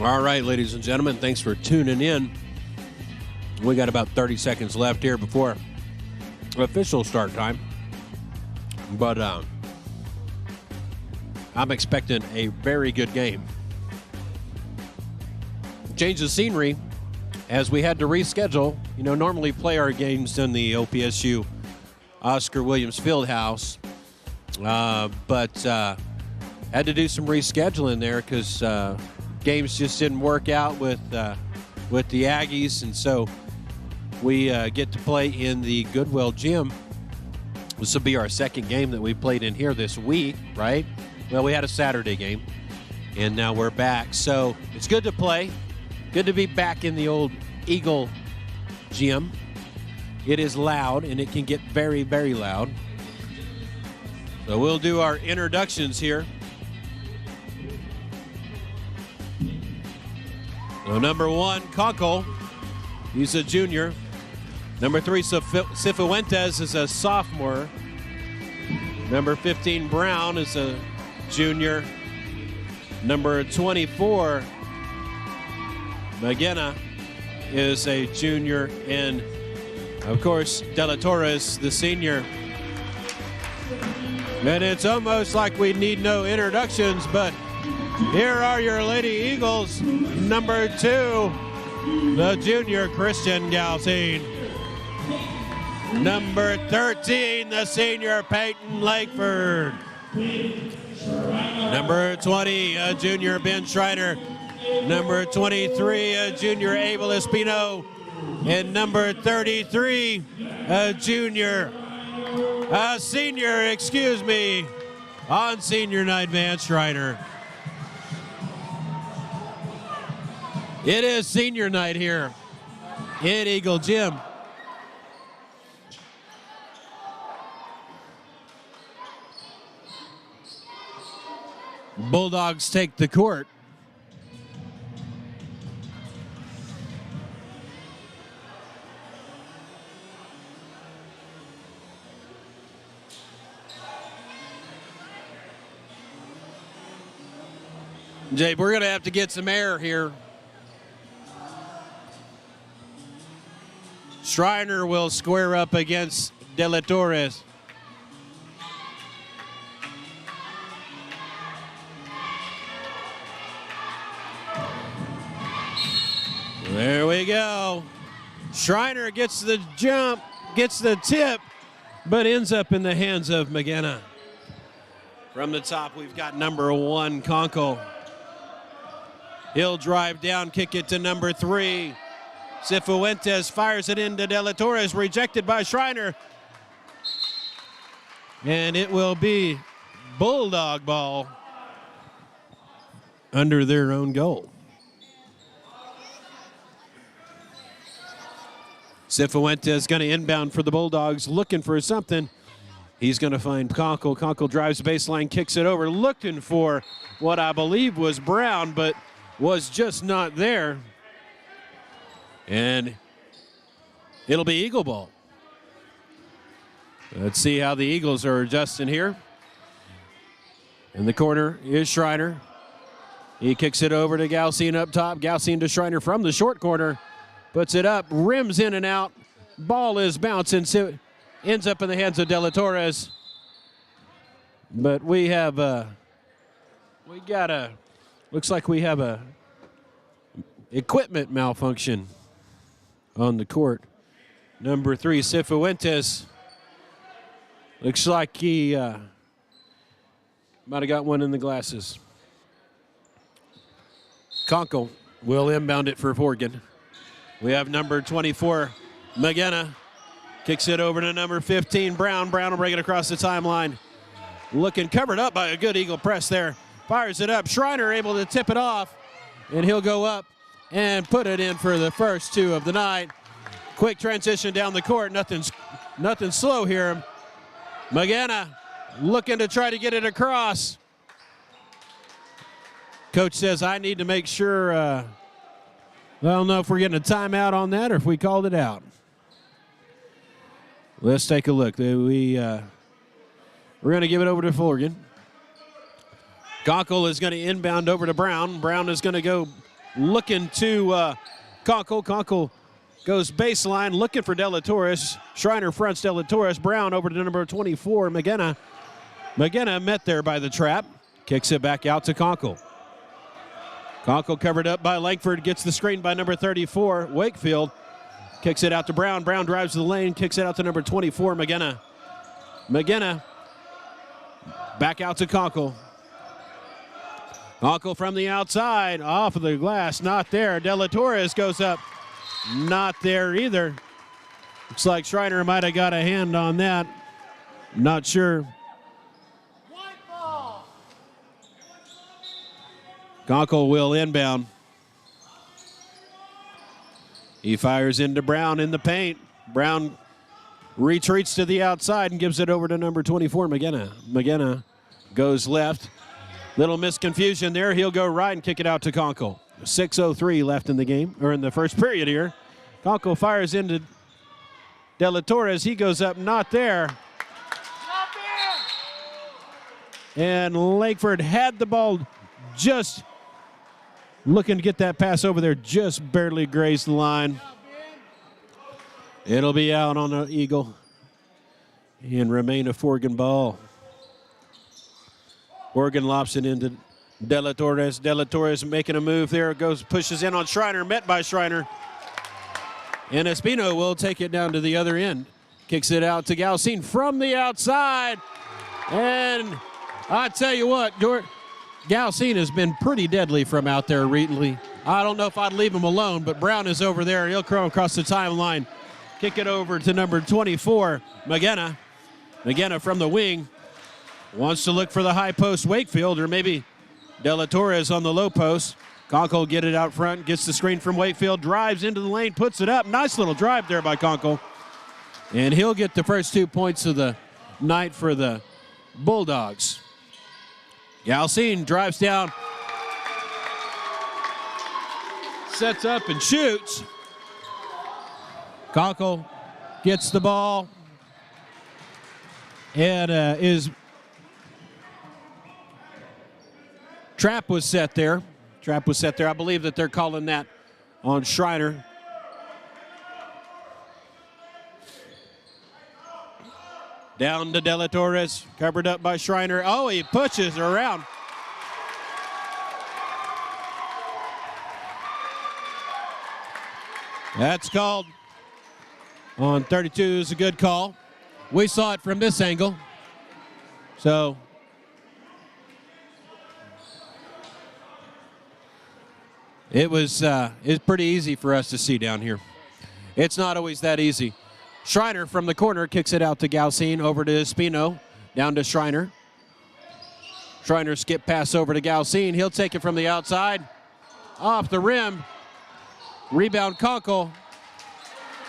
All right, ladies and gentlemen, thanks for tuning in. We got about 30 seconds left here before official start time. But I'm expecting a very good game. Change of scenery as we had to reschedule. You know, normally play our games in the OPSU Oscar Williams Fieldhouse, but had to do some rescheduling there because games just didn't work out with the Aggies, and so we get to play in the Goodwill Gym. This will be our second game that we played in here this week, right? Well, we had a Saturday game, and now we're back. So it's good to play. Good to be back in the old Eagle Gym. It is loud, and it can get very, very loud. So we'll do our introductions here. So number 1, Conkle. He's a junior. Number 3, Cifuentes is a sophomore. Number 15, Brown is a junior. Number 24, McGinna is a junior. And, of course, De La Torres, the senior. And it's almost like we need no introductions, but here are your Lady Eagles. Number 2, the junior Christian Galsine. Number 13, the senior Peyton Lakeford. Number 20, junior Ben Schreiner. Number 23, junior Abel Espino. And number 33, senior, excuse me, on senior night, Van Schreiner. It is senior night here in Eagle Gym. Bulldogs take the court. Jay, we're going to have to get some air here. Schreiner will square up against De La Torres. There we go. Schreiner gets the jump, gets the tip, but ends up in the hands of McGinna. From the top, we've got number 1, Conkle. He'll drive down, kick it to number 3. Cifuentes fires it into De La Torres, rejected by Schreiner. And it will be Bulldog ball under their own goal. Cifuentes going to inbound for the Bulldogs, looking for something. He's going to find Conkle. Conkle drives baseline, kicks it over, looking for what I believe was Brown, but was just not there. And it'll be Eagle ball. Let's see how the Eagles are adjusting here. In the corner is Schreiner. He kicks it over to Galsine up top. Galsine to Schreiner from the short corner. Puts it up, rims in and out. Ball is bouncing, ends up in the hands of De La Torres. But we have looks like we have a equipment malfunction on the court. Number 3, Cifuentes. Looks like he might have got one in the glasses. Conkle will inbound it for Forgan. We have number 24, McGinna. Kicks it over to number 15, Brown. Brown will bring it across the timeline. Looking covered up by a good Eagle press there. Fires it up. Schreiner able to tip it off, and he'll go up and put it in for the first 2 of the night. Quick transition down the court. Nothing slow here. McGinna looking to try to get it across. Coach says, I need to make sure, I don't know if we're getting a timeout on that or if we called it out. Let's take a look. We're going to give it over to Forgan. Conkle is going to inbound over to Brown. Brown is going to go looking to Conkle. Conkle goes baseline, looking for De La Torres. Schreiner fronts De La Torres. Brown over to number 24, McGinna. McGinna met there by the trap. Kicks it back out to Conkle. Conkle covered up by Langford. Gets the screen by number 34, Wakefield. Kicks it out to Brown. Brown drives to the lane. Kicks it out to number 24, McGinna. McGinna back out to Conkle. Conkle from the outside. Off of the glass. Not there. De La Torres goes up. Not there either. Looks like Schreiner might have got a hand on that. Not sure. Conkle will inbound. He fires into Brown in the paint. Brown retreats to the outside and gives it over to number 24, McGinna. McGinna goes left. Little misconfusion there. He'll go right and kick it out to Conkle. 6:03 left in the game, or in the first period here. Conkle fires into De La Torres. He goes up, not there. And Langford had the ball, just looking to get that pass over there, just barely grazed the line. It'll be out on the Eagle and remain a Forgan ball. Forgan lobs it into De La Torres. De La Torres making a move there. Goes, pushes in on Schreiner, met by Schreiner. And Espino will take it down to the other end. Kicks it out to Galcine from the outside. And I tell you what, Galcine has been pretty deadly from out there recently. I don't know if I'd leave him alone, but Brown is over there. He'll come across the timeline. Kick it over to number 24, McGinna. McGinna from the wing. Wants to look for the high post Wakefield, or maybe De La Torres on the low post. Conkle get it out front, gets the screen from Wakefield, drives into the lane, puts it up. Nice little drive there by Conkle. And he'll get the first 2 points of the night for the Bulldogs. Galcine drives down, sets up and shoots. Conkle gets the ball and trap was set there. Trap was set there. I believe that they're calling that on Schreiner. Down to De La Torres, covered up by Schreiner. Oh, he pushes around. That's called on 32 is a good call. We saw it from this angle. So it's pretty easy for us to see down here. It's not always that easy. Schreiner from the corner kicks it out to Galcine, over to Espino, down to Schreiner. Schreiner skip pass over to Galcine. He'll take it from the outside, off the rim. Rebound Conkle,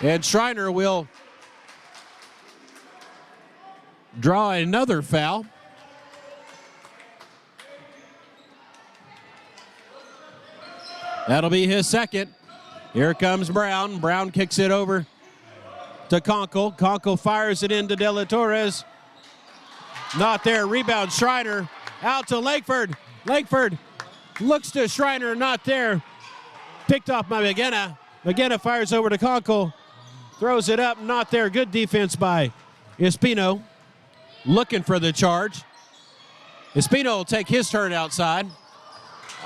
and Schreiner will draw another foul. That'll be his second. Here comes Brown. Brown kicks it over to Conkle. Conkle fires it into De La Torres. Not there. Rebound Schreiner. Out to Langford. Langford looks to Schreiner. Not there. Picked off by McGinna. McGinna fires over to Conkle. Throws it up. Not there. Good defense by Espino. Looking for the charge. Espino will take his turn outside.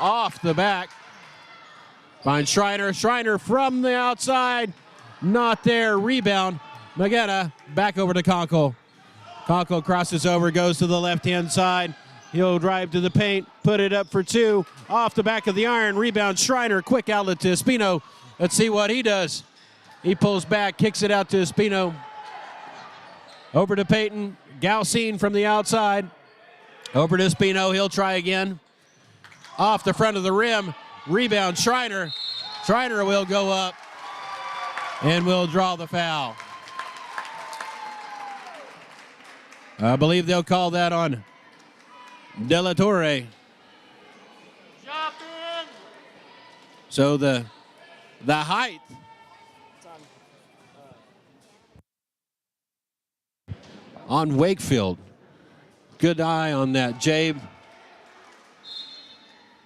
Off the back. Finds Schreiner. Schreiner from the outside. Not there. Rebound. McGinna back over to Conkle. Conkle crosses over, goes to the left-hand side. He'll drive to the paint, put it up for two. Off the back of the iron. Rebound Schreiner. Quick outlet to Espino. Let's see what he does. He pulls back, kicks it out to Espino. Over to Peyton. Galcine from the outside. Over to Espino. He'll try again. Off the front of the rim. Rebound Schreiner. Schreiner will go up and will draw the foul. I believe they'll call that on De La Torre. So the height on Wakefield. Good eye on that, Jabe.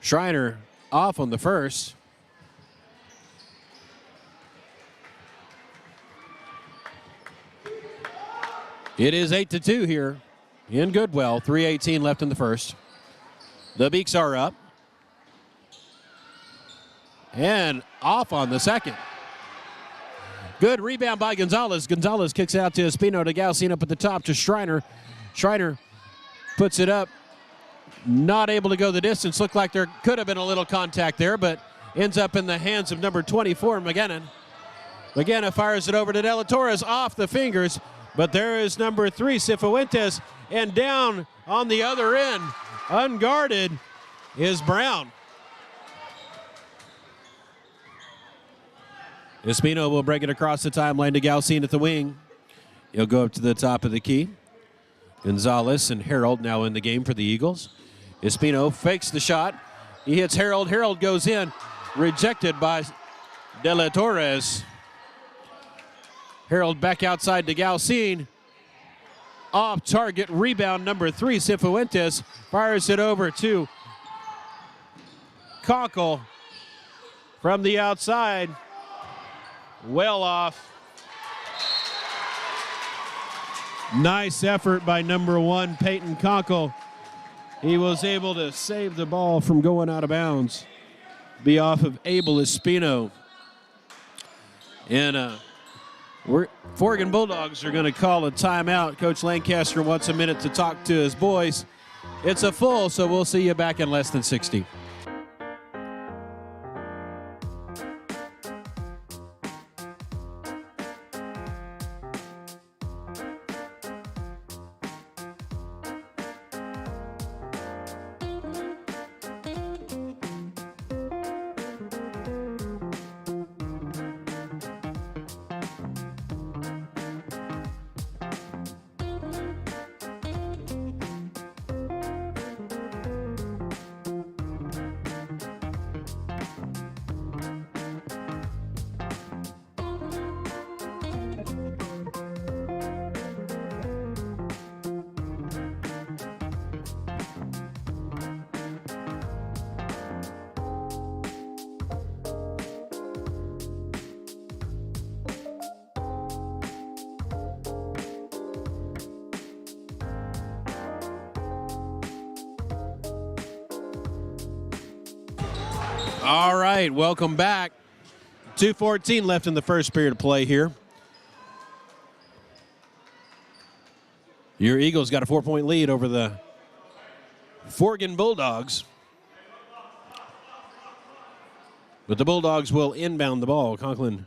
Schreiner off on the first. It is 8-2 here in Goodwell. 3:18 left in the first. The Beaks are up. And off on the second. Good rebound by Gonzalez. Gonzalez kicks out to Espino to Galcine up at the top to Schreiner. Schreiner puts it up. Not able to go the distance. Looked like there could have been a little contact there, but ends up in the hands of number 24, McGinnon. McGinnon fires it over to De La Torres off the fingers, but there is number 3, Cifuentes, and down on the other end, unguarded, is Brown. Espino will break it across the timeline to Galcine at the wing. He'll go up to the top of the key. Gonzalez and Harold now in the game for the Eagles. Espino fakes the shot. He hits Harold. Harold goes in. Rejected by De La Torres. Harold back outside to Galcine. Off target rebound number 3, Cifuentes. Fires it over to Conkle from the outside. Well off. Nice effort by number 1, Peyton Conkle. He was able to save the ball from going out of bounds. Be off of Abel Espino. And Forgan Bulldogs are going to call a timeout. Coach Lancaster wants a minute to talk to his boys. It's a full, so we'll see you back in less than 60. All right, welcome back. 2:14 left in the first period of play here. Your Eagles got a 4-point lead over the Forgan Bulldogs. But the Bulldogs will inbound the ball. Conkle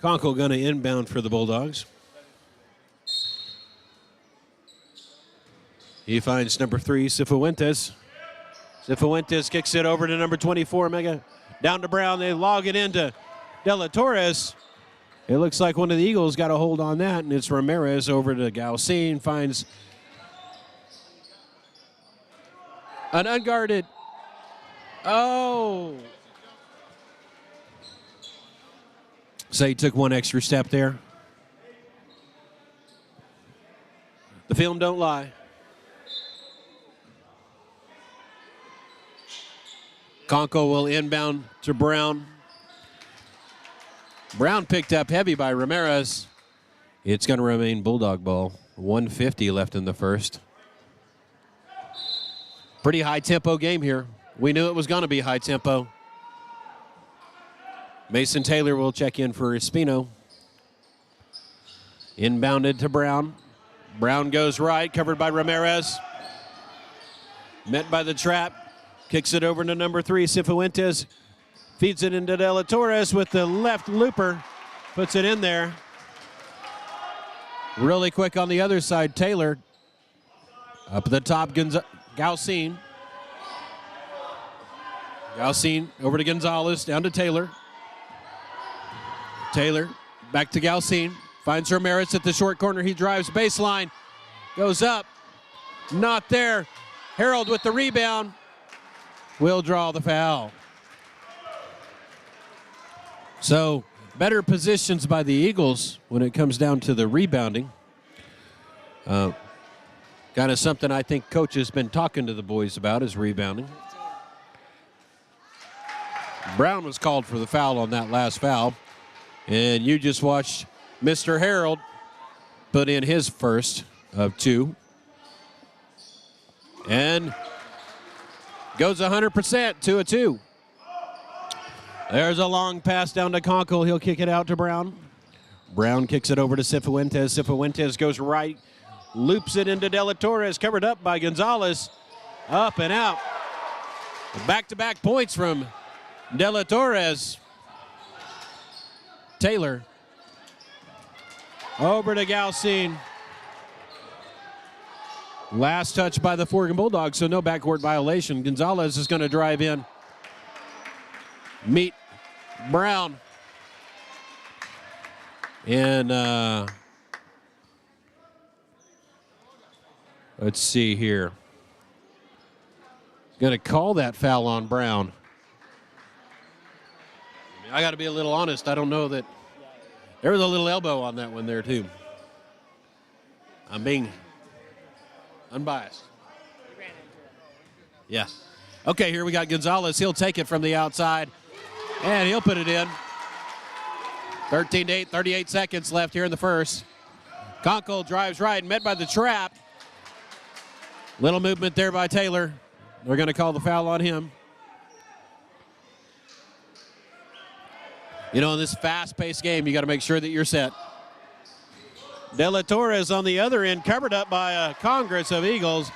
going to inbound for the Bulldogs. He finds number 3, Cifuentes. Cifuentes kicks it over to number 24, Mega. Down to Brown. They log it into De La Torres. It looks like one of the Eagles got a hold on that, and it's Ramirez over to Galcine. Finds an unguarded. Oh. So he took one extra step there. The film don't lie. Conkle will inbound to Brown. Brown picked up heavy by Ramirez. It's going to remain Bulldog ball. 1:50 left in the first. Pretty high tempo game here. We knew it was going to be high tempo. Mason Taylor will check in for Espino. Inbounded to Brown. Brown goes right, covered by Ramirez. Met by the trap. Kicks it over to number 3, Cifuentes. Feeds it into De La Torres with the left looper. Puts it in there. Really quick on the other side, Taylor. Up at the top, Galcine. Galcine over to Gonzalez, down to Taylor. Taylor back to Galcine. Finds Ramirez at the short corner. He drives baseline. Goes up. Not there. Harold with the rebound. Will draw the foul. So better positions by the Eagles when it comes down to the rebounding. Kind of something I think Coach has been talking to the boys about is rebounding. Brown was called for the foul on that last foul. And you just watched Mr. Harold put in his first of 2. And goes 100%, 2 of 2. There's a long pass down to Conkle. He'll kick it out to Brown. Brown kicks it over to Cifuentes. Cifuentes goes right, loops it into De La Torres, covered up by Gonzalez. Up and out. Back-to-back points from De La Torres. Taylor. Over to Galcine. Last touch by the Forgan Bulldogs, so no backcourt violation. Gonzalez is going to drive in. Meet Brown. And let's see here. Going to call that foul on Brown. I got to be a little honest. I don't know that there was a little elbow on that one there too. I'm being unbiased. Yeah. Okay, here we got Gonzalez. He'll take it from the outside, and he'll put it in. 13-8, 38 seconds left here in the first. Conkle drives right, met by the trap. Little movement there by Taylor. They're going to call the foul on him. You know, in this fast-paced game, you got to make sure that you're set. De La Torres on the other end, covered up by a Congress of Eagles.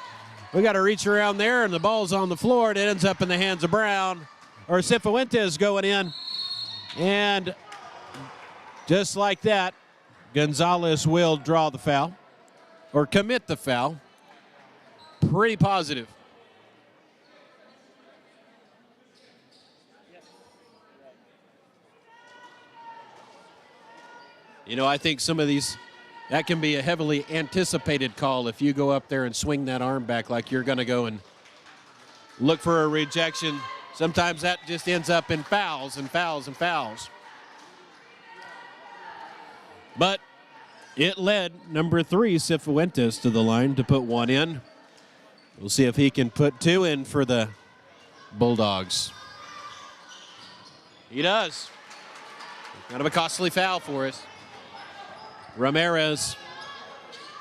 We got to reach around there, and the ball's on the floor. It ends up in the hands of Brown, or Cifuentes going in. And just like that, Gonzalez will draw the foul, or commit the foul. Pretty positive. You know, I think some of these, that can be a heavily anticipated call if you go up there and swing that arm back like you're going to go and look for a rejection. Sometimes that just ends up in fouls and fouls and fouls. But it led number 3, Cifuentes, to the line to put 1 in. We'll see if he can put 2 in for the Bulldogs. He does. Kind of a costly foul for us. Ramirez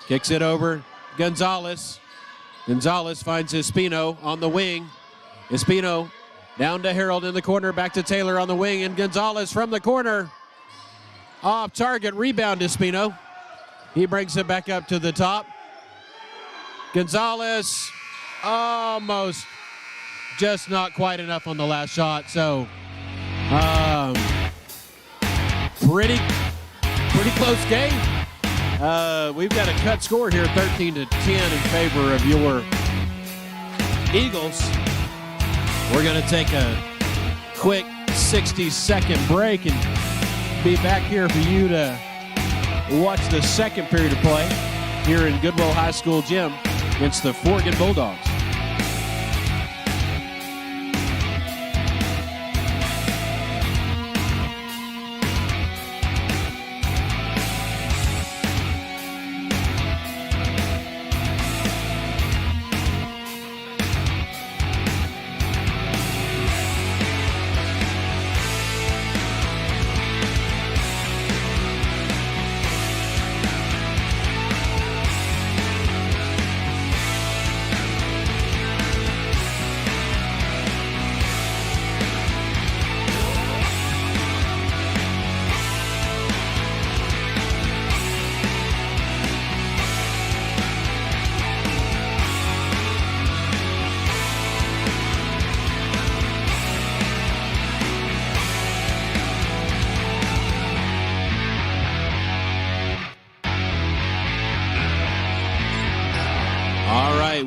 kicks it over. Gonzalez. Gonzalez finds Espino on the wing. Espino down to Harold in the corner. Back to Taylor on the wing. And Gonzalez from the corner. Off target. Rebound Espino. He brings it back up to the top. Gonzalez almost just not quite enough on the last shot. So pretty close game. We've got a cut score here, 13-10 in favor of your Eagles. We're going to take a quick 60-second break and be back here for you to watch the second period of play here in Goodwill High School gym against the Forgan Bulldogs.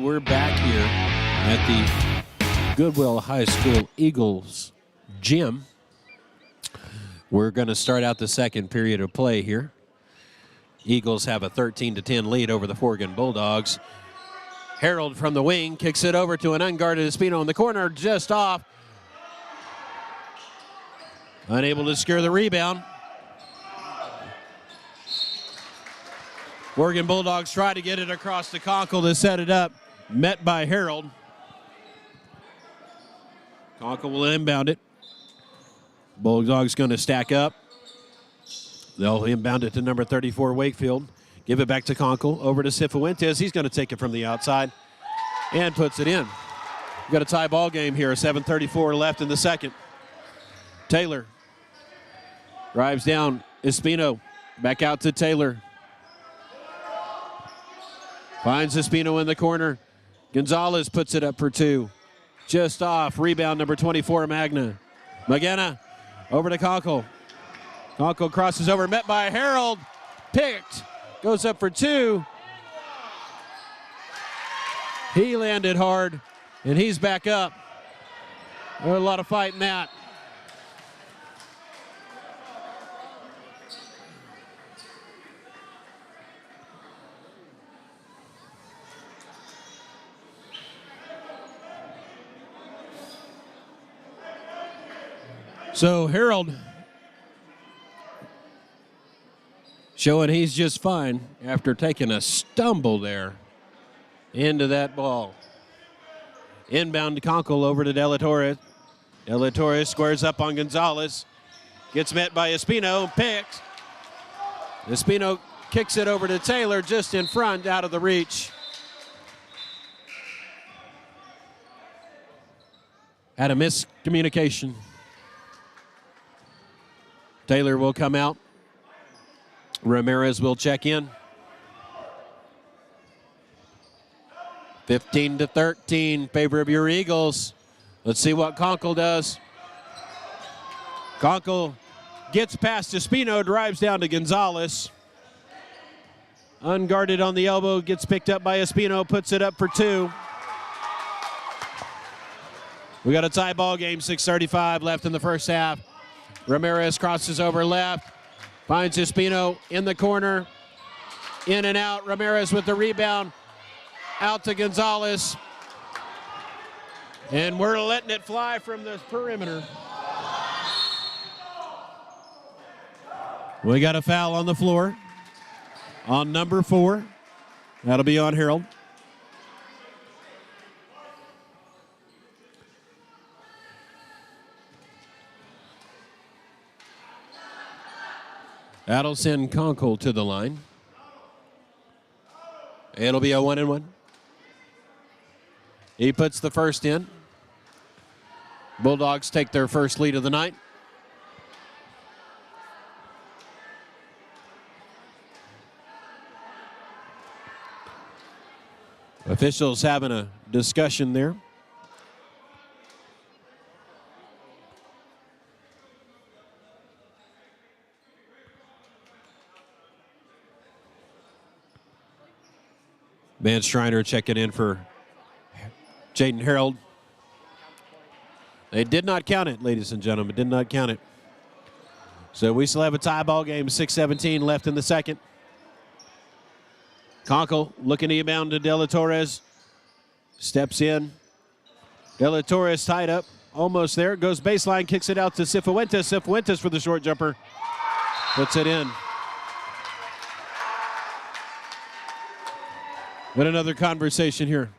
We're back here at the Goodwill High School Eagles gym. We're going to start out the second period of play here. Eagles have a 13-10 lead over the Forgan Bulldogs. Harold from the wing kicks it over to an unguarded Espino in the corner, just off. Unable to secure the rebound. Forgan Bulldogs try to get it across to Conkle to set it up. Met by Harold. Conkle will inbound it. Bulldogs going to stack up. They'll inbound it to number 34, Wakefield. Give it back to Conkle. Over to Cifuentes. He's going to take it from the outside and puts it in. We've got a tie ball game here. 7:34 left in the second. Taylor drives down. Espino back out to Taylor. Finds Espino in the corner. Gonzalez puts it up for two. Just off. Rebound number 24, Magana over to Conkle. Conkle crosses over, met by Harold. Picked. Goes up for two. He landed hard, and he's back up. There's a lot of fight in that. So Harold showing he's just fine after taking a stumble there into that ball. Inbound to Conkle over to De La Torre. De La Torre squares up on Gonzalez. Gets met by Espino, picks. Espino kicks it over to Taylor just in front, out of the reach. Had a miscommunication. Taylor will come out. Ramirez will check in. 15-13, favor of your Eagles. Let's see what Conkle does. Conkle gets past Espino, drives down to Gonzalez. Unguarded on the elbow, gets picked up by Espino, puts it up for two. We got a tie ball game, 6:35 left in the first half. Ramirez crosses over left, finds Espino in the corner, in and out. Ramirez with the rebound, out to Gonzalez. And we're letting it fly from the perimeter. We got a foul on the floor on number 4. That'll be on Harold. That'll send Conkle to the line. It'll be a 1-and-1. He puts the first in. Bulldogs take their first lead of the night. Officials having a discussion there. Van Schreiner checking in for Jaden Harold. They did not count it, ladies and gentlemen. Did not count it. So we still have a tie ball game. 6:17 left in the second. Conkle looking to inbound to De La Torres. Steps in. De La Torres tied up. Almost there. Goes baseline. Kicks it out to Cifuentes. Cifuentes for the short jumper. Puts it in. But another conversation here.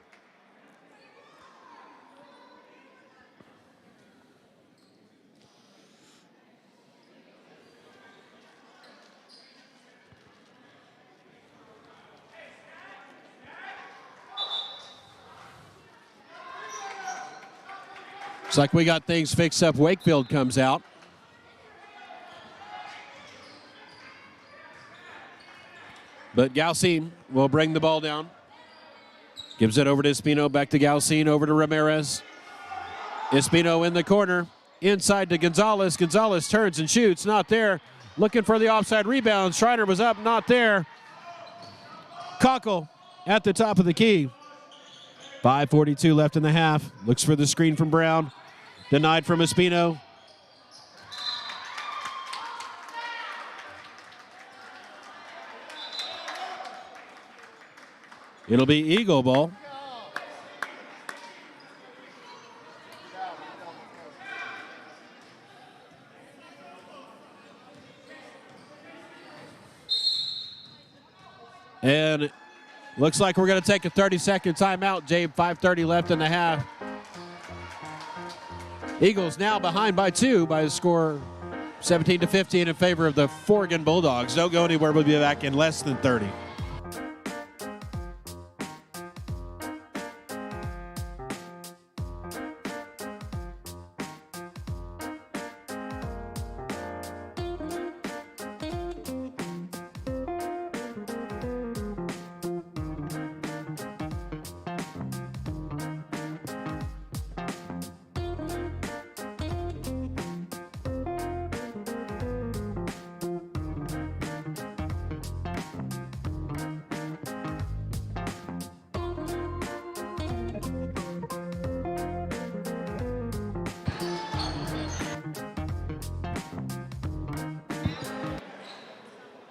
Looks like we got things fixed up. Wakefield comes out. But Galcine will bring the ball down. Gives it over to Espino, back to Galcine, over to Ramirez. Espino in the corner, inside to Gonzalez. Gonzalez turns and shoots, not there. Looking for the offside rebound. Schreiner was up, not there. Conkle at the top of the key. 5:42 left in the half. Looks for the screen from Brown. Denied from Espino. It'll be Eagle ball. And looks like we're going to take a 30-second timeout, Jabe. 5:30 left in the half. Eagles now behind by 2 by the score 17-15 in favor of the Forgan Bulldogs. Don't go anywhere. We'll be back in less than 30.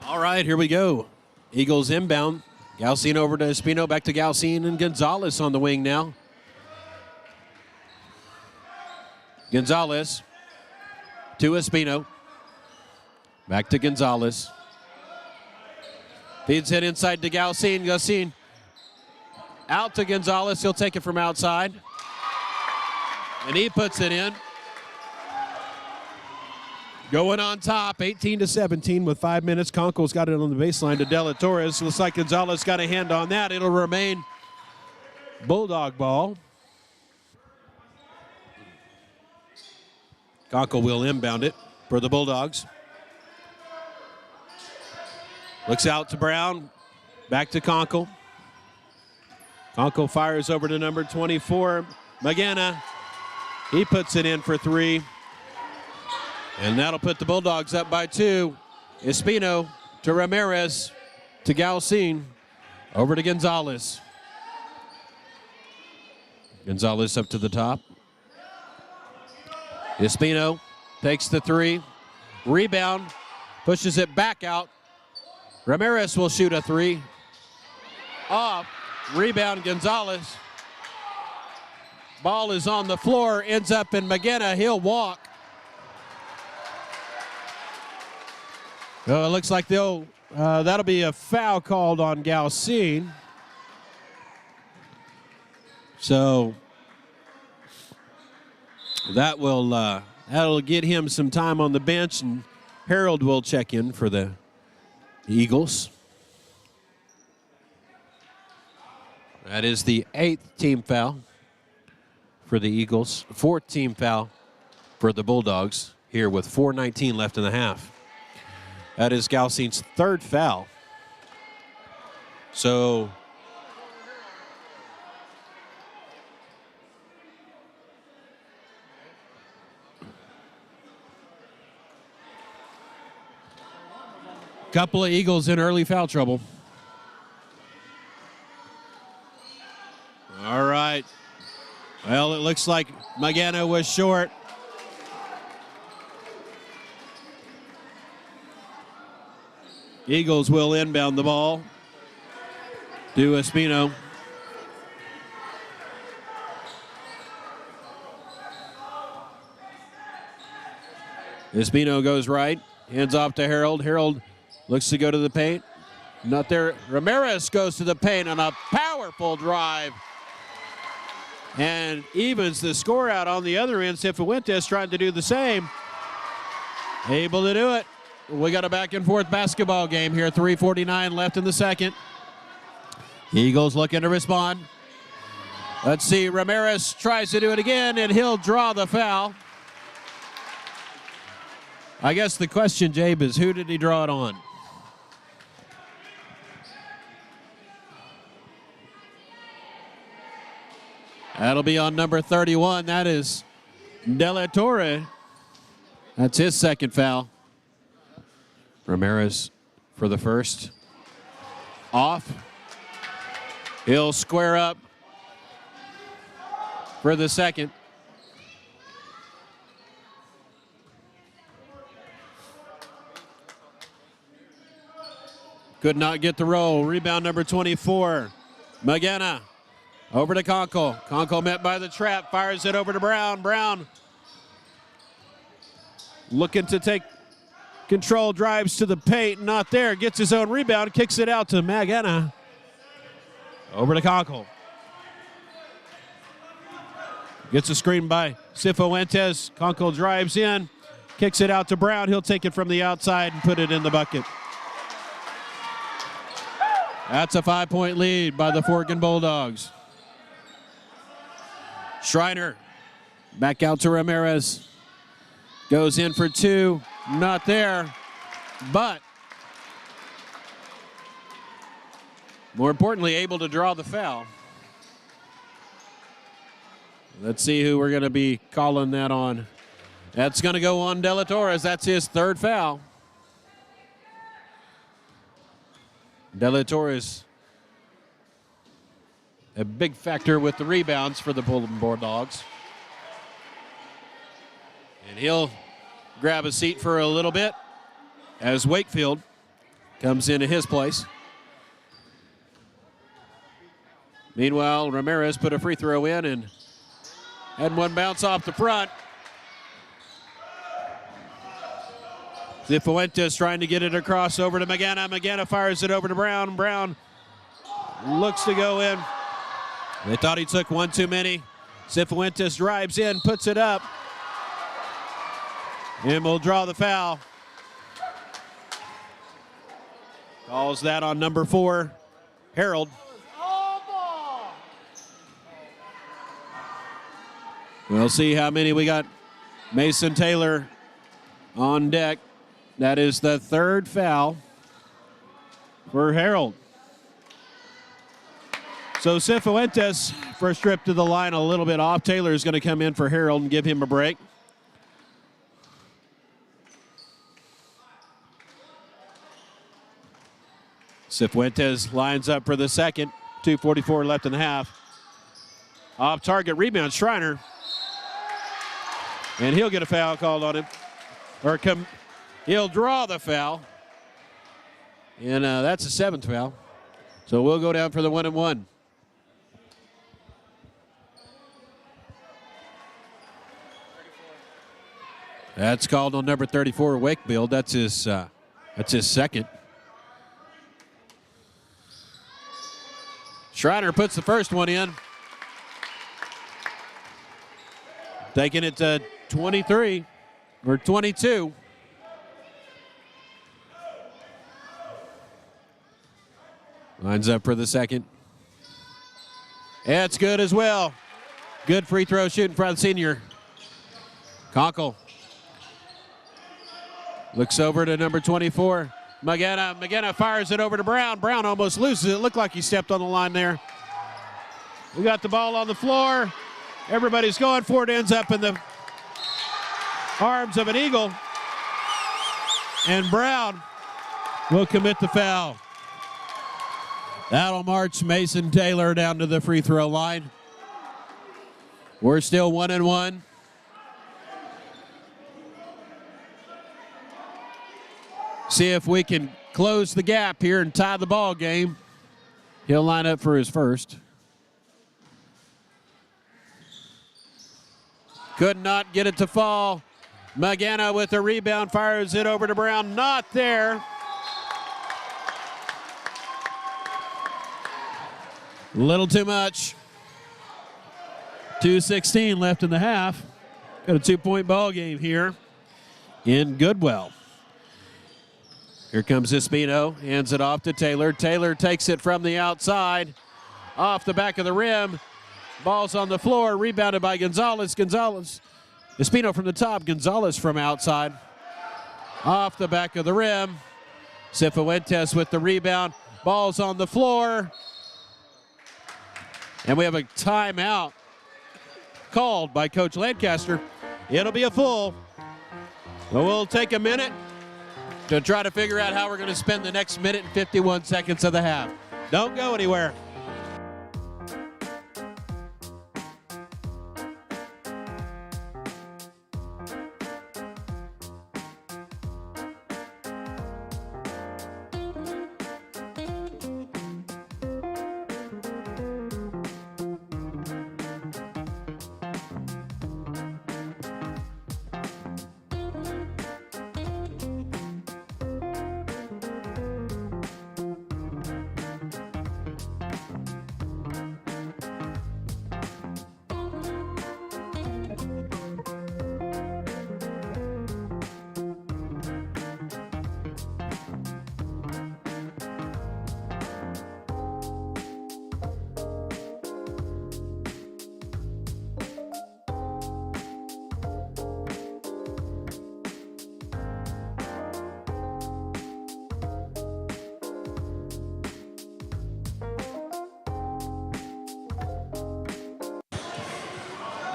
All right, here we go. Eagles inbound. Galcine over to Espino, back to Galcine, and Gonzalez on the wing now. Gonzalez to Espino. Back to Gonzalez. Feeds it inside to Galcine. Galcine out to Gonzalez. He'll take it from outside. And he puts it in. Going on top, 18-17 with 5 minutes. Conkle's got it on the baseline to Dela Torres. Looks like Gonzalez got a hand on that. It'll remain Bulldog ball. Conkle will inbound it for the Bulldogs. Looks out to Brown. Back to Conkle. Conkle fires over to number 24, Magana. He puts it in for 3. And that'll put the Bulldogs up by 2. Espino to Ramirez to Galcine. Over to Gonzalez. Gonzalez up to the top. Espino takes the 3. Rebound. Pushes it back out. Ramirez will shoot a 3. Off. Rebound Gonzalez. Ball is on the floor. Ends up in Magana. He'll walk. Oh, it looks like that'll be a foul called on Galcine. So that'll get him some time on the bench, and Harold will check in for the Eagles. That is the 8th team foul for the Eagles. 4th team foul for the Bulldogs here with 4:19 left in the half. That is Galcine's 3rd foul. So couple of Eagles in early foul trouble. All right. Well, it looks like Magana was short. Eagles will inbound the ball to Espino. Espino goes right, hands off to Harold. Harold looks to go to the paint. Not there. Ramirez goes to the paint on a powerful drive and evens the score out on the other end. Cifuentes trying to do the same. Able to do it. We got a back and forth basketball game here. 3:49 left in the second. Eagles looking to respond. Let's see. Ramirez tries to do it again, and he'll draw the foul. I guess the question, Jabe, is who did he draw it on? That'll be on number 31. That is Dela Torre. That's his 2nd foul. Ramirez for the 1st. Off. He'll square up for the 2nd. Could not get the roll. Rebound number 24. Magana. Over to Conkle. Conkle met by the trap. Fires it over to Brown. Brown looking to take control. Drives to the paint. Not there. Gets his own rebound. Kicks it out to Magana. Over to Conkle. Gets a screen by Cifuentes. Conkle drives in. Kicks it out to Brown. He'll take it from the outside and put it in the bucket. That's a 5-point lead by the Forgan Bulldogs. Schreiner back out to Ramirez. Goes in for 2. Not there. But more importantly, able to draw the foul. Let's see who we're going to be calling that on. That's going to go on Dela Torres. That's his 3rd foul. Dela Torres, a big factor with the rebounds for the Bulldogs. And he'll grab a seat for a little bit as Wakefield comes into his place. Meanwhile, Ramirez put a free throw in and had one bounce off the front. Cifuentes trying to get it across over to Magana. Magana fires it over to Brown. Brown looks to go in. They thought he took one too many. Cifuentes drives in, puts it up, and will draw the foul. Calls that on number 4, Harold. We'll see how many we got. Mason Taylor on deck. That is the 3rd foul for Harold. So Cifuentes, first trip to the line a little bit off. Taylor is going to come in for Harold and give him a break. Cifuentes lines up for the second. 2:44 left in the half. Off target rebound, Schreiner. And he'll get a foul called on him. He'll draw the foul. And that's a 7th foul. So we'll go down for the 1-and-1. That's called on number 34, Wakefield. That's his second. Schreiner puts the first one in. Taking it to 23 or 22. Lines up for the second. That's good as well. Good free throw shooting from the senior. Conkle looks over to number 24. Magana fires it over to Brown. Brown almost loses it. Looked like he stepped on the line there. We got the ball on the floor. Everybody's going for it. Ends up in the arms of an Eagle. And Brown will commit the foul. That'll march Mason Taylor down to the free throw line. We're still 1-and-1. See if we can close the gap here and tie the ball game. He'll line up for his first. Could not get it to fall. Magana with a rebound, fires it over to Brown. Not there. A little too much. 2:16 left in the half. Got a 2-point ball game here in Goodwell. Here comes Espino, hands it off to Taylor. Taylor takes it from the outside, off the back of the rim. Ball's on the floor, rebounded by Gonzalez. Espino from the top, Gonzalez from outside. Off the back of the rim. Cifuentes with the rebound. Ball's on the floor. And we have a timeout called by Coach Lancaster. It'll be a full. So we'll take a minute to try to figure out how we're going to spend the next minute and 51 seconds of the half. Don't go anywhere.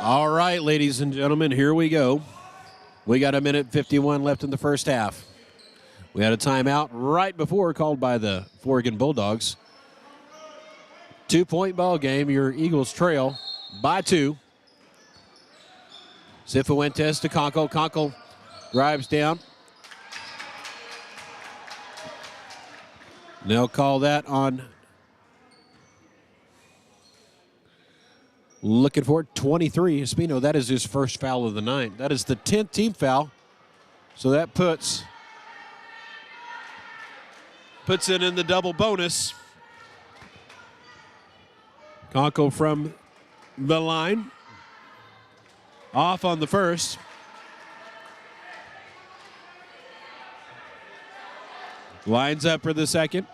All right, ladies and gentlemen, here we go. We got a minute 51 left in the first half. We had a timeout right before called by the Forgan Bulldogs. 2-point ball game. Your Eagles trail by 2. Cifuentes to Conkle. Conkle drives down. They'll call that on, looking for it, 23. Espino, that is his first foul of the night. That is the 10th team foul. So that puts it in the double bonus. Conkle from the line. Off on the first. Lines up for the second.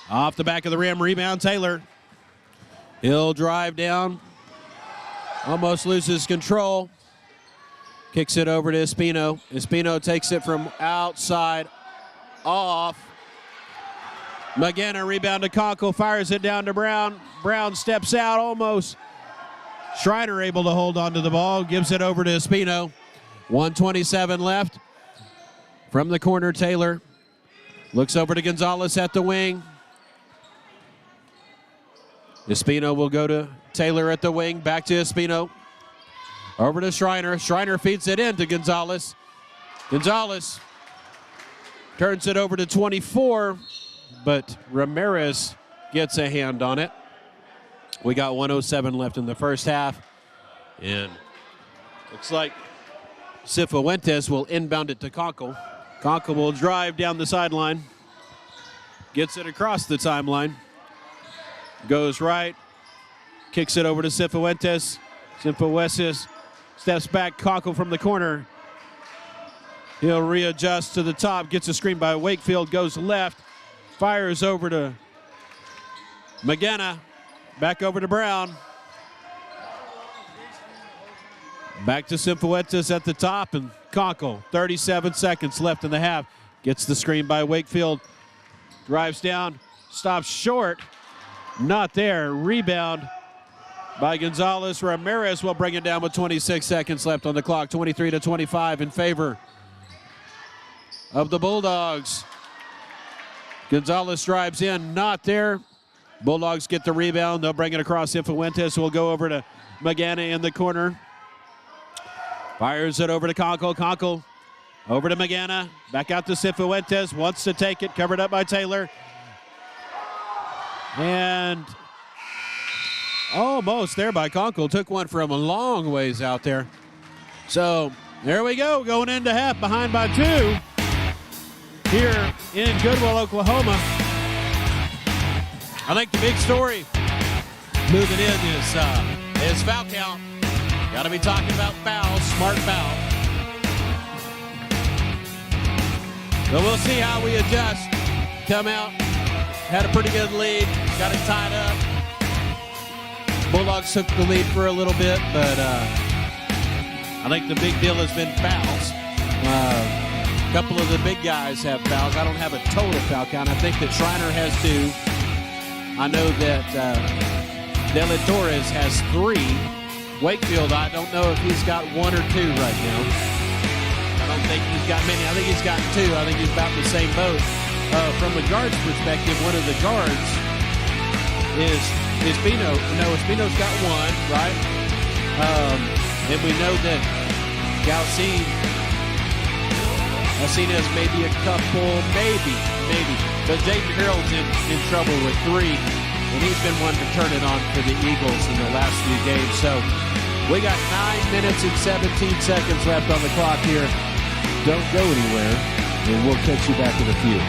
Off the back of the rim, rebound Taylor. He'll drive down. Almost loses control. Kicks it over to Espino. Espino takes it from outside off. Magana rebound to Conkle, fires it down to Brown. Brown steps out almost. Schreiner able to hold on to the ball, gives it over to Espino. 1:27 left. From the corner, Taylor looks over to Gonzalez at the wing. Espino will go to Taylor at the wing, back to Espino. Over to Schreiner. Schreiner feeds it in to Gonzalez. Gonzalez turns it over to 24, but Ramirez gets a hand on it. We got 1:07 left in the first half, and looks like Cifuentes will inbound it to Conkle. Conkle will drive down the sideline, gets it across the timeline, goes right, kicks it over to Cifuentes. Cifuentes steps back, Conkle from the corner. He'll readjust to the top, gets a screen by Wakefield, goes left, fires over to Magana, back over to Brown. Back to Cifuentes at the top, and Conkle, 37 seconds left in the half. Gets the screen by Wakefield, drives down, stops short, not there. Rebound by Gonzalez. Ramirez will bring it down with 26 seconds left on the clock. 23-25 in favor of the Bulldogs. Gonzalez drives in, not there. Bulldogs get the rebound. They'll bring it across. Cifuentes will go over to Magana in the corner. Fires it over to Conkle. Conkle over to Magana. Back out to Cifuentes. Wants to take it. Covered up by Taylor. And almost there by Conkle. Took one from a long ways out there. So there we go. Going into half. Behind by 2 here in Goodwill, Oklahoma. I think the big story moving in is foul count. Got to be talking about fouls, smart foul. So we'll see how we adjust. Come out, had a pretty good lead, got it tied up. Bulldogs took the lead for a little bit, but I think the big deal has been fouls. A couple of the big guys have fouls. I don't have a total foul count. I think that Schreiner has 2. I know that De La Torres has 3. Wakefield, I don't know if he's got 1 or 2 right now. I don't think he's got many. I think he's got 2. I think he's about the same boat. From the guard's perspective, one of the guards is Espino. No, Espino's got 1, right? And we know that Galcine has maybe a couple, maybe. But Jaden Harold's in trouble with 3. And he's been one to turn it on for the Eagles in the last few games. So we got 9 minutes and 17 seconds left on the clock here. Don't go anywhere, and we'll catch you back in a few.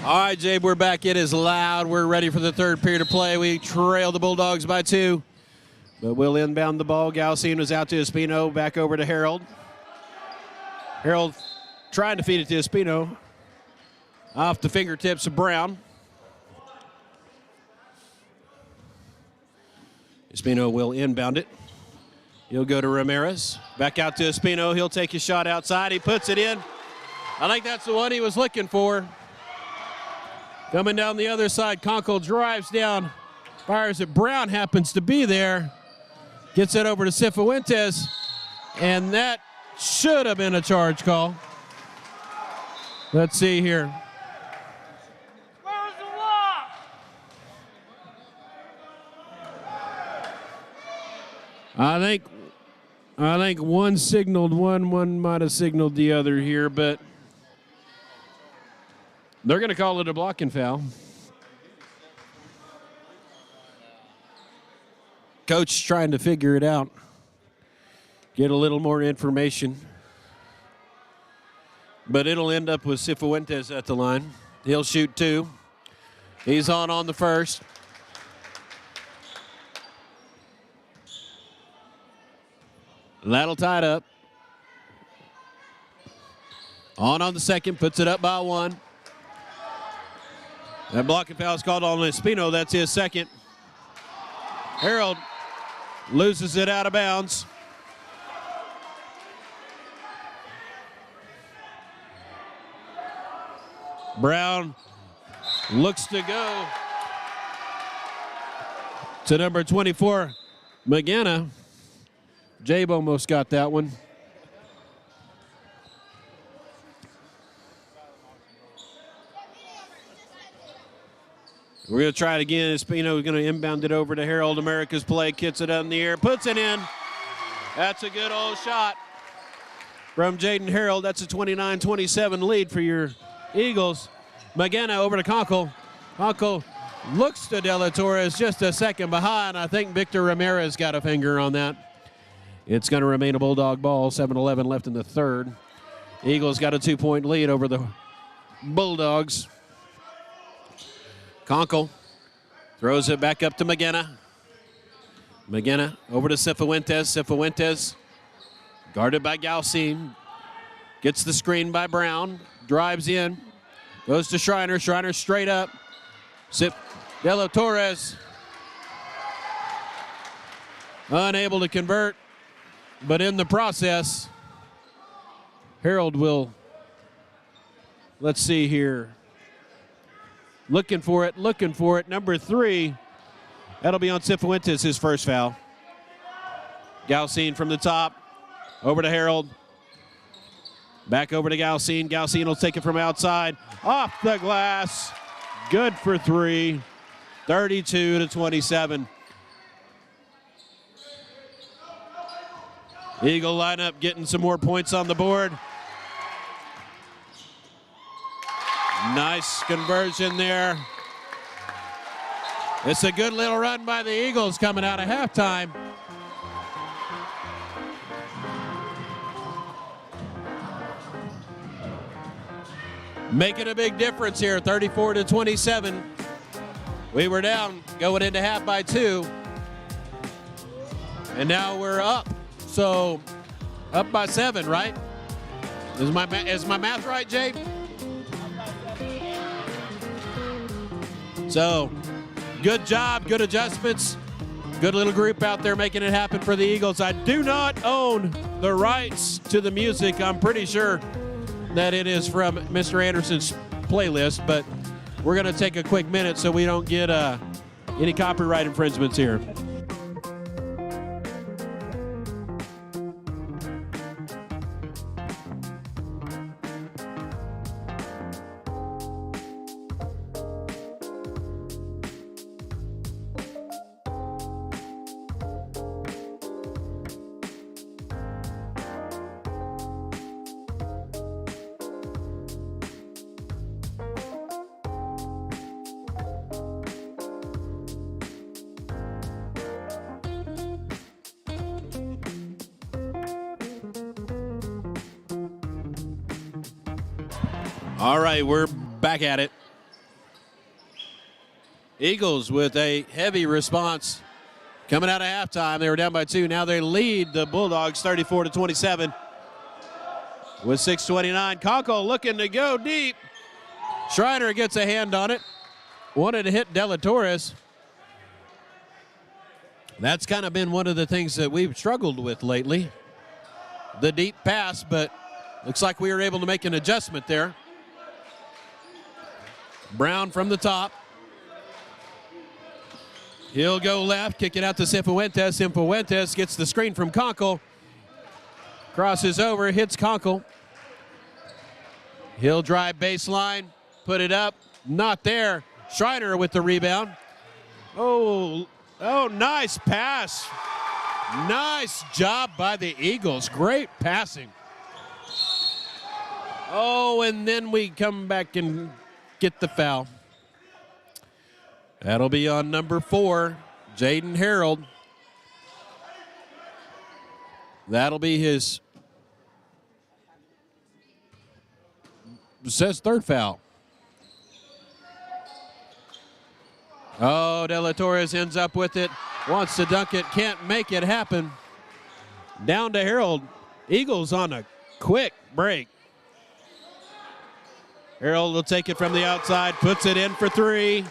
All right, Jabe, we're back. It is loud. We're ready for the third period of play. We trail the Bulldogs by 2. But we'll inbound the ball. Galcine was out to Espino. Back over to Harold. Harold trying to feed it to Espino. Off the fingertips of Brown. Espino will inbound it. He'll go to Ramirez. Back out to Espino. He'll take his shot outside. He puts it in. I think that's the one he was looking for. Coming down the other side, Conkle drives down, fires it. Brown happens to be there. Gets it over to Cifuentes, and that should have been a charge call. Let's see here. Where's the walk? I think one signaled one might have signaled the other here, but they're going to call it a blocking foul. Coach trying to figure it out, get a little more information. But it'll end up with Cifuentes at the line. He'll shoot 2. He's on the first. And that'll tie it up. On the second, puts it up by 1. That blocking foul is called on Espino. That's his second. Harold loses it out of bounds. Brown looks to go to number 24, McGinna. Jabe almost got that one. We're going to try it again. Espino is going to inbound it over to Harold. America's play, kicks it in the air, puts it in. That's a good old shot from Jaden Harold. That's a 29-27 lead for your Eagles. McGinna over to Conkle. Conkle looks to De La Torres just a second behind. I think Victor Ramirez got a finger on that. It's going to remain a Bulldog ball. 7-11 left in the third. Eagles got a 2-point lead over the Bulldogs. Conkle throws it back up to McGinna. McGinna over to Cifuentes. Cifuentes guarded by Galcine. Gets the screen by Brown. Drives in. Goes to Schreiner. Schreiner straight up. De La Torres unable to convert. But in the process, Harold will, let's see here. Looking for it. Number 3, that'll be on Cifuentes, his first foul. Galcine from the top, over to Harold. Back over to Galcine. Galcine will take it from outside. Off the glass. Good for 3. 32-27. Eagle lineup getting some more points on the board. Nice conversion there. It's a good little run by the Eagles coming out of halftime. Making a big difference here, 34-27. We were down going into half by 2. And now we're up. So up by 7, right? Is my math right, Jay? So good job, good adjustments. Good little group out there making it happen for the Eagles. I do not own the rights to the music. I'm pretty sure that it is from Mr. Anderson's playlist, but we're going to take a quick minute so we don't get any copyright infringements here. All right, we're back at it. Eagles with a heavy response coming out of halftime. They were down by 2. Now they lead the Bulldogs 34-27 with 6:29. Conkle looking to go deep. Schreiner gets a hand on it. Wanted to hit De La Torres. That's kind of been one of the things that we've struggled with lately. The deep pass, but looks like we were able to make an adjustment there. Brown from the top. He'll go left, kick it out to Cifuentes. Cifuentes gets the screen from Conkle. Crosses over, hits Conkle. He'll drive baseline, put it up, not there. Schreiner with the rebound. Oh, nice pass. Nice job by the Eagles. Great passing. Oh, and then we come back and get the foul. That'll be on number 4, Jaden Harold. That'll be his, it says third foul. Oh, De La Torres ends up with it. Wants to dunk it, can't make it happen. Down to Harold. Eagles on a quick break. Harold will take it from the outside, puts it in for 3.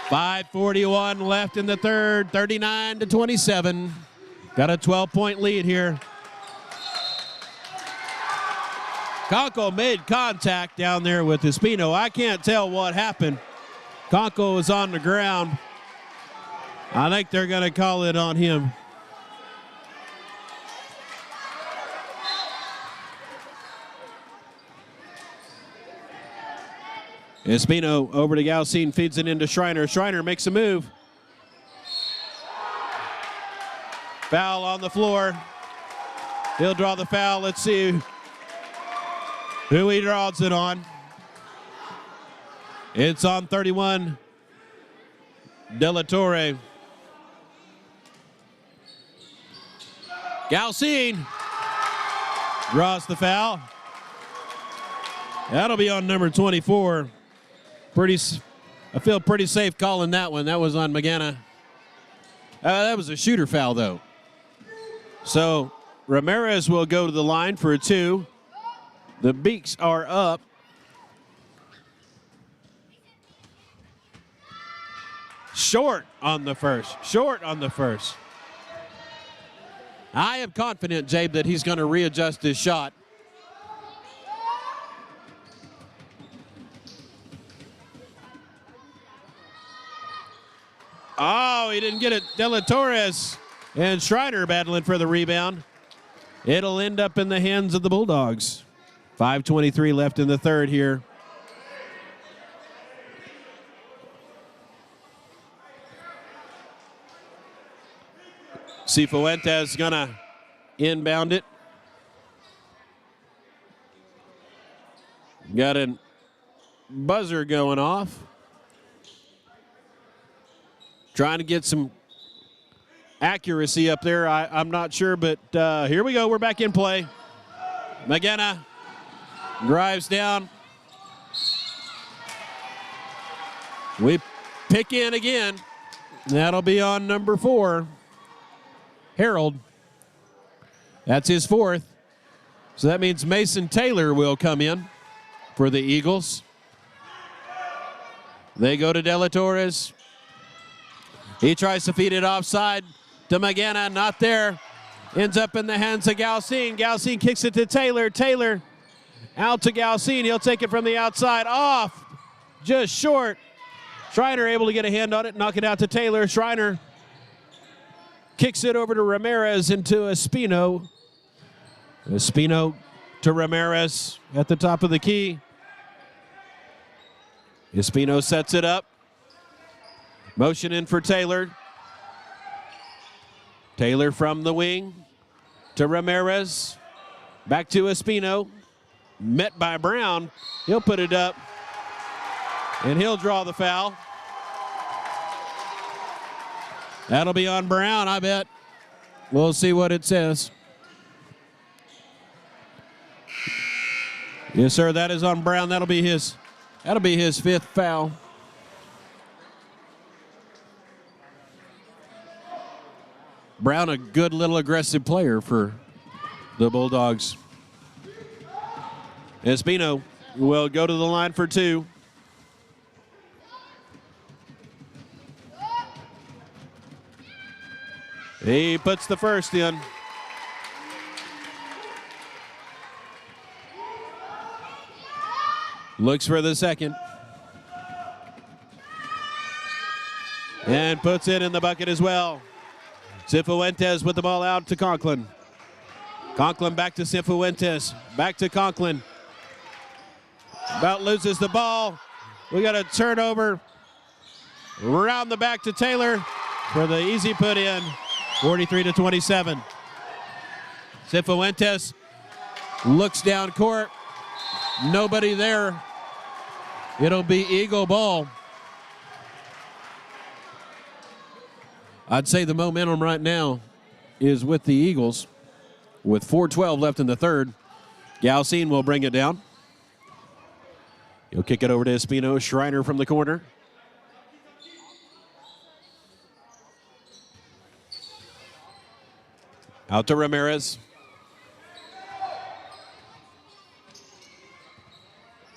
5:41 left in the third, 39-27. Got a 12-point lead here. Conkle made contact down there with Espino. I can't tell what happened. Conkle was on the ground. I think they're going to call it on him. Espino over to Galcine, feeds it into Schreiner. Schreiner makes a move. Foul on the floor. He'll draw the foul. Let's see who he draws it on. It's on 31, De La Torre. Galcine draws the foul. That'll be on number 24. I feel pretty safe calling that one. That was on McGanna. That was a shooter foul, though. So Ramirez will go to the line for a 2. The Beaks are up. Short on the first. Short on the first. I am confident, Jabe, that he's going to readjust his shot. Oh, he didn't get it. De La Torres and Schreiner battling for the rebound. It'll end up in the hands of the Bulldogs. 5:23 left in the third here. Cifuentes gonna inbound it. Got a buzzer going off. Trying to get some accuracy up there. I'm not sure, but here we go. We're back in play. McGanna drives down. We pick in again. That'll be on number 4, Harold. That's his 4th. So that means Mason Taylor will come in for the Eagles. They go to De La Torres. He tries to feed it offside to McGanna, not there. Ends up in the hands of Galcine. Galcine kicks it to Taylor. Taylor out to Galcine. He'll take it from the outside. Off, just short. Schreiner able to get a hand on it, knock it out to Taylor. Schreiner kicks it over to Ramirez into Espino. Espino to Ramirez at the top of the key. Espino sets it up. Motion in for Taylor. Taylor from the wing to Ramirez. Back to Espino. Met by Brown. He'll put it up. And he'll draw the foul. That'll be on Brown, I bet. We'll see what it says. Yes, sir, that is on Brown. That'll be his 5th foul. Brown, a good little aggressive player for the Bulldogs. Espino will go to the line for two. He puts the first in. Looks for the second. And puts it in the bucket as well. Cifuentes with the ball out to Conklin. Conklin back to Cifuentes. Back to Conklin. About loses the ball. We got a turnover. Around the back to Taylor for the easy put in. 43-27. Cifuentes looks down court. Nobody there. It'll be Eagle ball. I'd say the momentum right now is with the Eagles. With 4:12 left in the third, Galcine will bring it down. He'll kick it over to Espino. Schreiner from the corner. Out to Ramirez.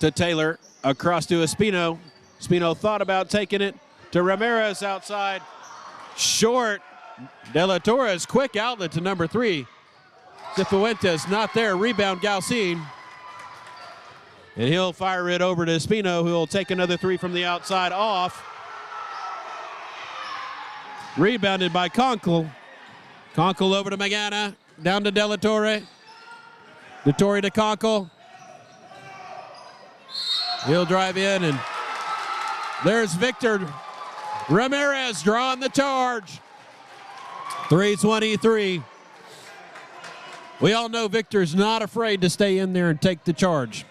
To Taylor. Across to Espino. Espino thought about taking it to Ramirez outside. Short. De La Torres, quick outlet to number 3. Cifuentes not there. Rebound Galcine. And he'll fire it over to Espino, who will take another 3 from the outside off. Rebounded by Conkle. Conkle over to Magana. Down to De La Torre. De Torre to Conkle. He'll drive in, and there's Victor Ramirez drawing the charge. 3:23. We all know Victor's not afraid to stay in there and take the charge.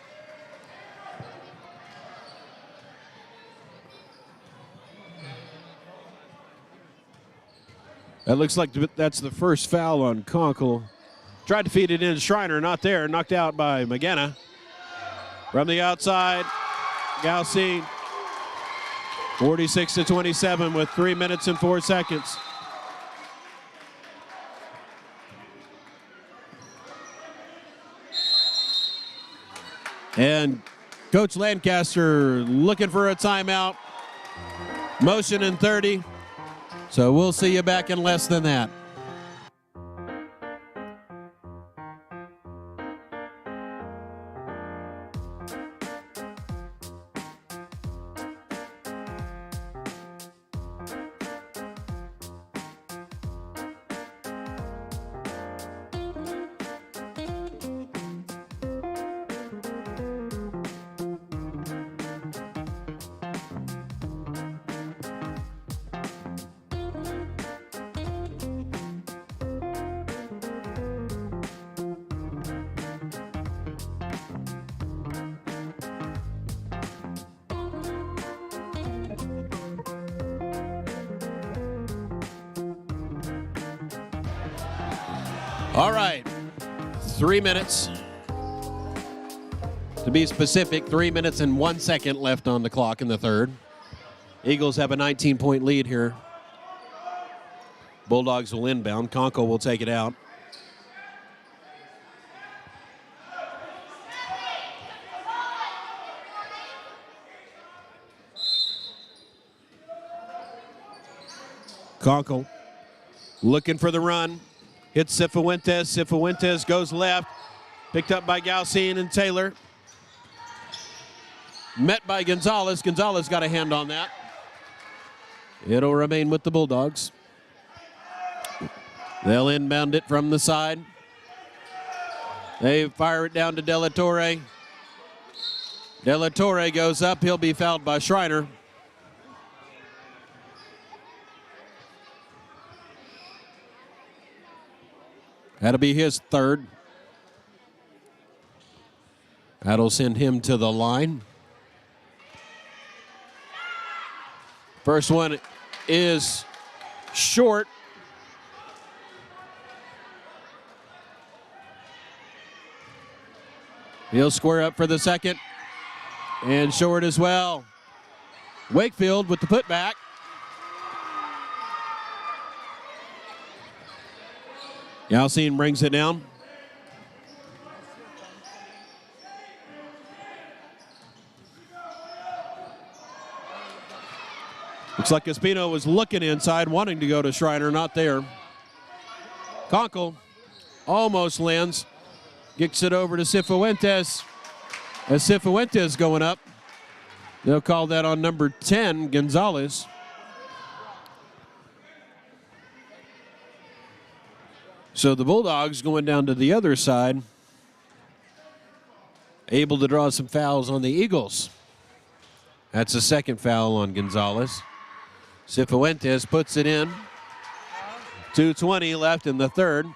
That looks like that's the first foul on Conkle. Tried to feed it in. Schreiner, not there. Knocked out by McGanna. From the outside, Galcine. 46-27 with 3 minutes and 4 seconds. And Coach Lancaster looking for a timeout. Motion in 30. So we'll see you back in less than that. All right, 3 minutes. To be specific, 3 minutes and 1 second left on the clock in the third. Eagles have a 19-point lead here. Bulldogs will inbound. Conkle will take it out. Conkle looking for the run. Hits Cifuentes. Cifuentes goes left. Picked up by Galcine and Taylor. Met by Gonzalez. Gonzalez got a hand on that. It'll remain with the Bulldogs. They'll inbound it from the side. They fire it down to De La Torre. De La Torre goes up. He'll be fouled by Schreiner. That'll be his third. That'll send him to the line. First one is short. He'll square up for the second. And short as well. Wakefield with the putback. Galsine brings it down. Looks like Espino was looking inside, wanting to go to Schreiner, not there. Conkle almost lands, kicks it over to Cifuentes. As Cifuentes going up, they'll call that on number 10, Gonzalez. So the Bulldogs going down to the other side, able to draw some fouls on the Eagles. That's a second foul on Gonzalez. Cifuentes puts it in. 2:20 left in the third.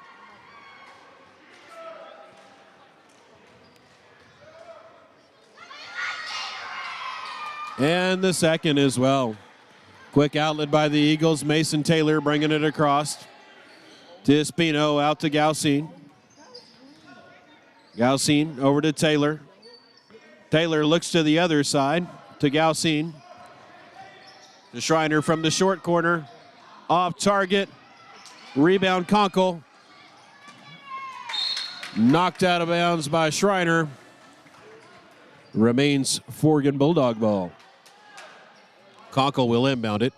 And the second as well. Quick outlet by the Eagles. Mason Taylor bringing it across to Espino, out to Galsine. Galsine over to Taylor. Taylor looks to the other side to Galsine. To Schreiner from the short corner. Off target. Rebound Conkle. Knocked out of bounds by Schreiner. Remains Forgan Bulldog ball. Conkle will inbound it.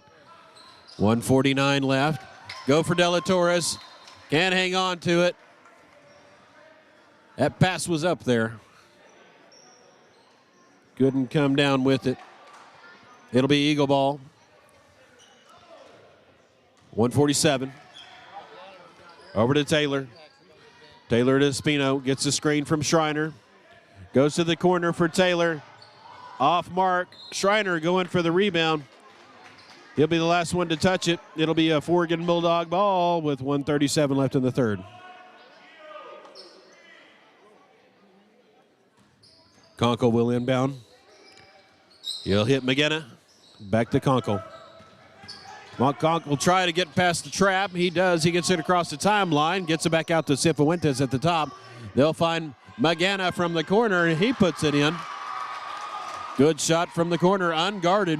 1:49 left. Go for De La Torres. Can't hang on to it. That pass was up there. Couldn't come down with it. It'll be Eagle ball. 1:47. Over to Taylor. Taylor to Espino. Gets a screen from Schreiner. Goes to the corner for Taylor. Off mark. Schreiner going for the rebound. He'll be the last one to touch it. It'll be a Forgan Bulldog ball with 1:37 left in the third. Conkle will inbound. He'll hit McGinnis. Back to Conkle. Conkle will try to get past the trap. He does. He gets it across the timeline. Gets it back out to Cifuentes at the top. They'll find McGinnis from the corner, and he puts it in. Good shot from the corner, unguarded.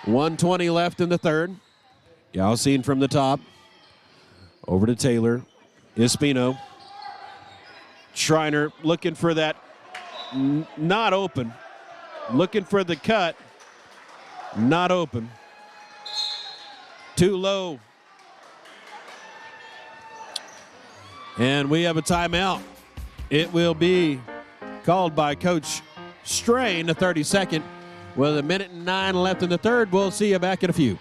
1:20 left in the third. Galsine from the top. Over to Taylor. Espino. Schreiner looking for that. Not open. Looking for the cut. Not open. Too low. And we have a timeout. It will be called by Coach Strain, the 32nd. With 1:09 left in the third. We'll see you back in a few.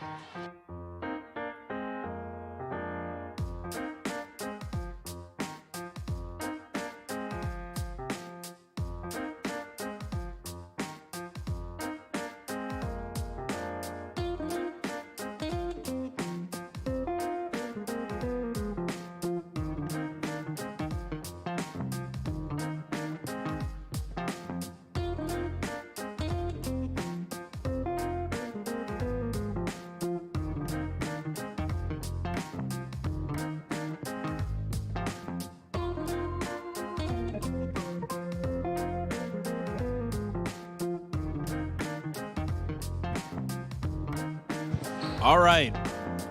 All right,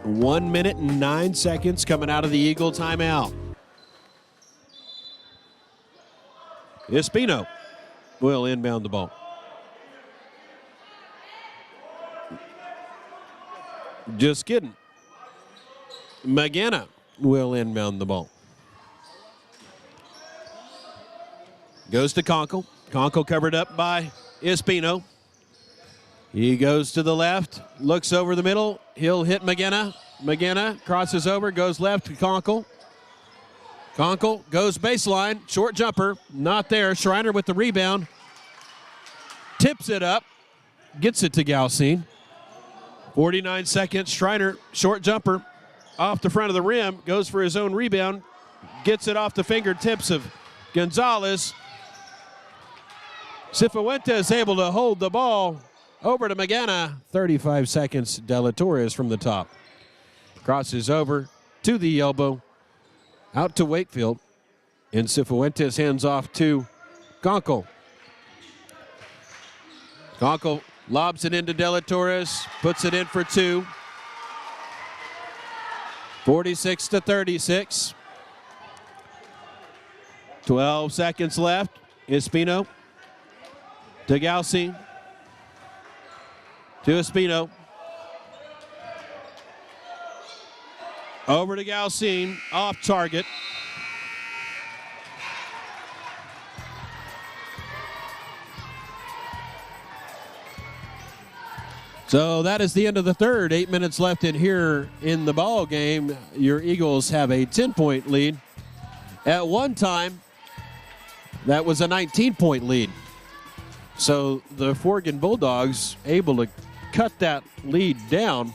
1:09 coming out of the Eagle timeout. Espino will inbound the ball. Just kidding. McGinnis will inbound the ball. Goes to Conkle. Conkle covered up by Espino. He goes to the left, looks over the middle. He'll hit McGinnis. McGinnis crosses over, goes left to Conkle. Conkle goes baseline, short jumper, not there. Schreiner with the rebound. Tips it up, gets it to Galsine. 49 seconds, Schreiner, short jumper, off the front of the rim, goes for his own rebound, gets it off the fingertips of Gonzalez. Cifuentes able to hold the ball. Over to McGinnis, 35 seconds, De La Torres from the top. Crosses over to the elbow, out to Wakefield, and Cifuentes hands off to Conkle. Conkle lobs it into De La Torres, puts it in for two. 46-36. 12 seconds left. Espino to Galsine. To Espino. Over to Galsine. Off target. So that is the end of the third. 8 minutes left in here in the ball game. Your Eagles have a 10-point lead. At one time, that was a 19-point lead. So the Forgan Bulldogs able to cut that lead down.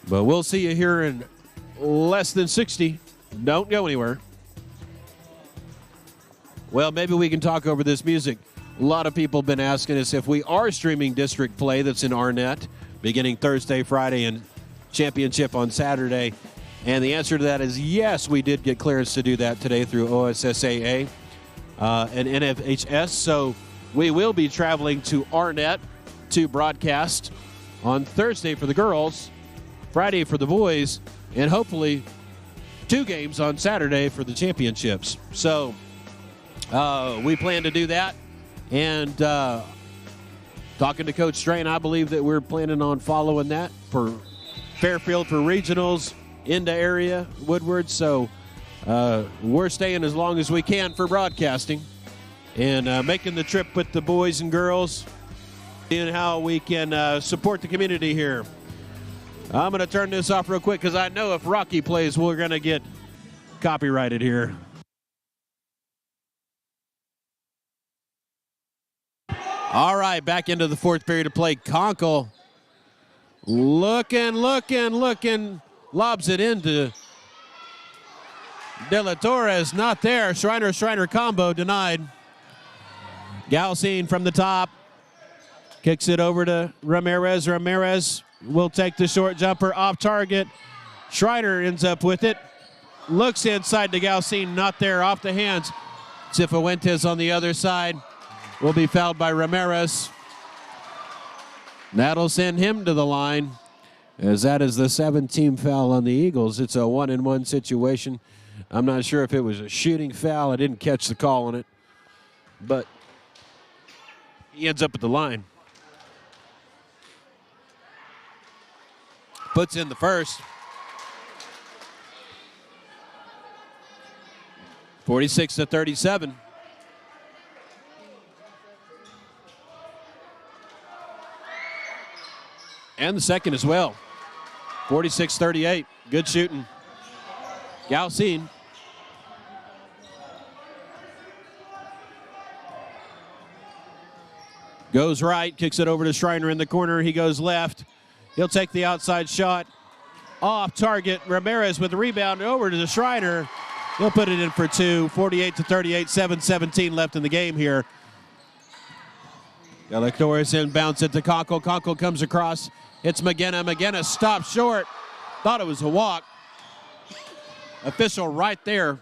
But we'll see you here in less than 60. Don't go anywhere. Well, maybe we can talk over this music. A lot of people have been asking us if we are streaming district play that's in Arnett beginning Thursday, Friday, and championship on Saturday. And the answer to that is yes, we did get clearance to do that today through OSSAA and NFHS. So we will be traveling to Arnett to broadcast on Thursday for the girls, Friday for the boys, and hopefully 2 games on Saturday for the championships. So we plan to do that. And talking to Coach Strain, I believe that we're planning on following that for Fairfield for regionals into area Woodward. So we're staying as long as we can for broadcasting and making the trip with the boys and girls, seeing how we can support the community here. I'm going to turn this off real quick because I know if Rocky plays, we're going to get copyrighted here. All right, back into the fourth period of play. Conkle looking, lobs it into De La Torres, not there. Schreiner combo denied. Galsine from the top. Kicks it over to Ramirez. Ramirez will take the short jumper off target. Schreiner ends up with it. Looks inside to Galsine, not there, off the hands. Cifuentes on the other side. Will be fouled by Ramirez. That'll send him to the line, as that is the 7th foul on the Eagles. It's a 1-and-1 situation. I'm not sure if it was a shooting foul. I didn't catch the call on it, but he ends up at the line. Puts in the first. 46-37. And the second as well. 46-38. Good shooting. Galsine. Goes right, kicks it over to Schreiner in the corner. He goes left. He'll take the outside shot. Off target. Ramirez with the rebound over to the Schreiner. He'll put it in for 2. 48-38. 7:17 left in the game here. De La Torres inbounds it to Conkle. Conkle comes across. It's McGinnis. McGinnis stops short. Thought it was a walk. Official right there.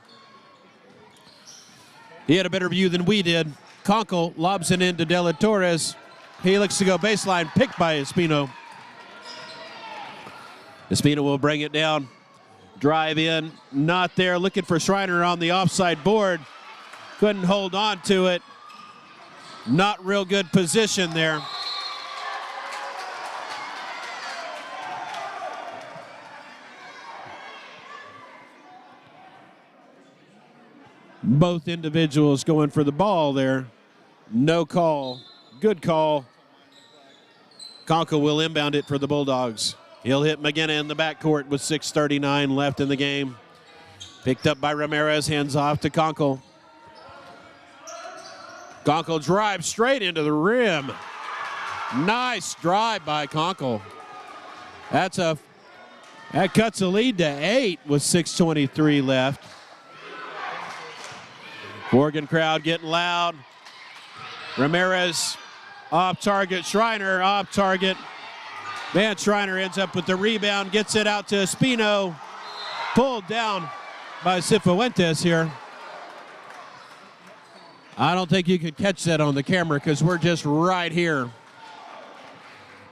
He had a better view than we did. Conkle lobs it into De La Torres. He looks to go baseline, picked by Espino. Espino will bring it down. Drive in, not there. Looking for Schreiner on the offside board. Couldn't hold on to it. Not real good position there. Both individuals going for the ball there. No call. Good call. Conkle will inbound it for the Bulldogs. He'll hit McGinnis in the backcourt with 6:39 left in the game. Picked up by Ramirez, hands off to Conkle. Conkle drives straight into the rim. Nice drive by Conkle. That cuts the lead to 8 with 6:23 left. Forgan crowd getting loud. Ramirez off target. Schreiner off target. Van Schreiner ends up with the rebound, gets it out to Espino. Pulled down by Cifuentes here. I don't think you could catch that on the camera because we're just right here.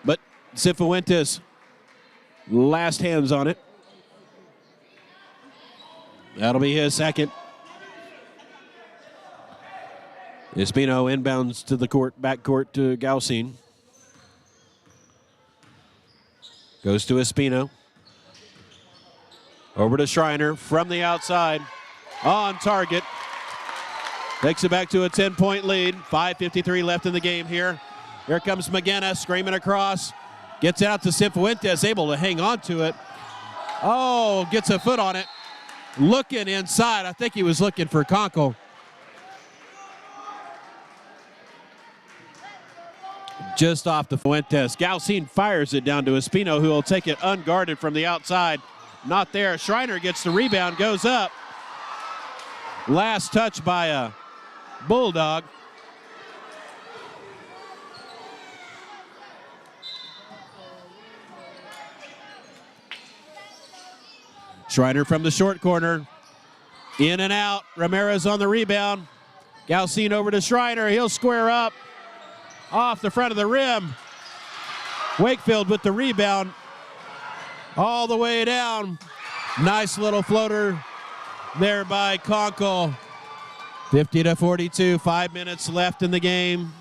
But Cifuentes, last hands on it. That'll be his second. Espino inbounds to the court, backcourt to Gaucine. Goes to Espino. Over to Schreiner from the outside. On target. Takes it back to a 10-point lead. 5:53 left in the game here. Here comes McGinnis screaming across. Gets out to Cifuentes, able to hang on to it. Oh, gets a foot on it. Looking inside. I think he was looking for Conkle. Just off the Fuentes. Gaucine fires it down to Espino, who will take it unguarded from the outside. Not there. Schreiner gets the rebound, goes up. Last touch by a Bulldog. Schreiner from the short corner. In and out. Ramirez on the rebound. Gaucine over to Schreiner. He'll square up. Off the front of the rim. Wakefield with the rebound. All the way down. Nice little floater there by Conkle. 50-42, 5 minutes left in the game.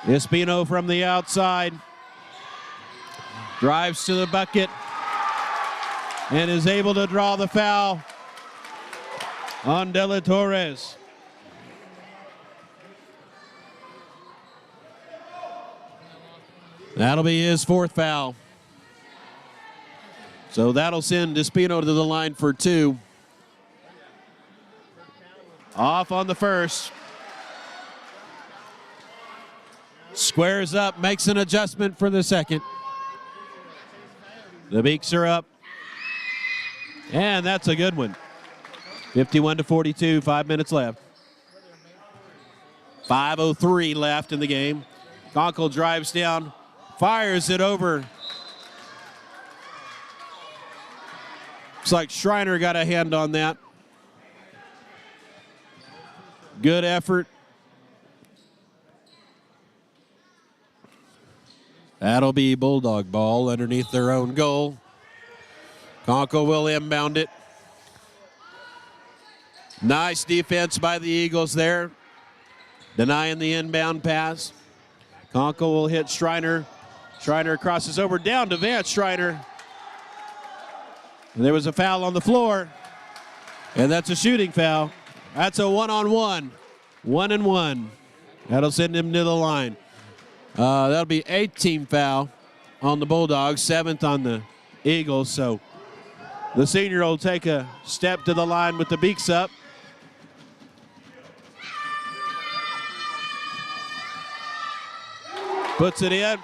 Espino from the outside. Drives to the bucket. And is able to draw the foul on De La Torres. That'll be his fourth foul. So that'll send Espino to the line for two. Off on the first. Squares up, makes an adjustment for the second. The Beaks are up. And that's a good one. 51-42, 5 minutes left. 5:03 left in the game. Conkle drives down, fires it over. Looks like Schreiner got a hand on that. Good effort. That'll be Bulldog ball underneath their own goal. Conkle will inbound it. Nice defense by the Eagles there, denying the inbound pass. Conkle will hit Schreiner. Schreiner crosses over down to Vance Schreiner. And there was a foul on the floor, and that's a shooting foul. That's a one-on-one, 1-and-1. That'll send him to the line. That'll be 8th-team foul on the Bulldogs, 7th on the Eagles. So the senior will take a step to the line with the Beaks up. Puts it in.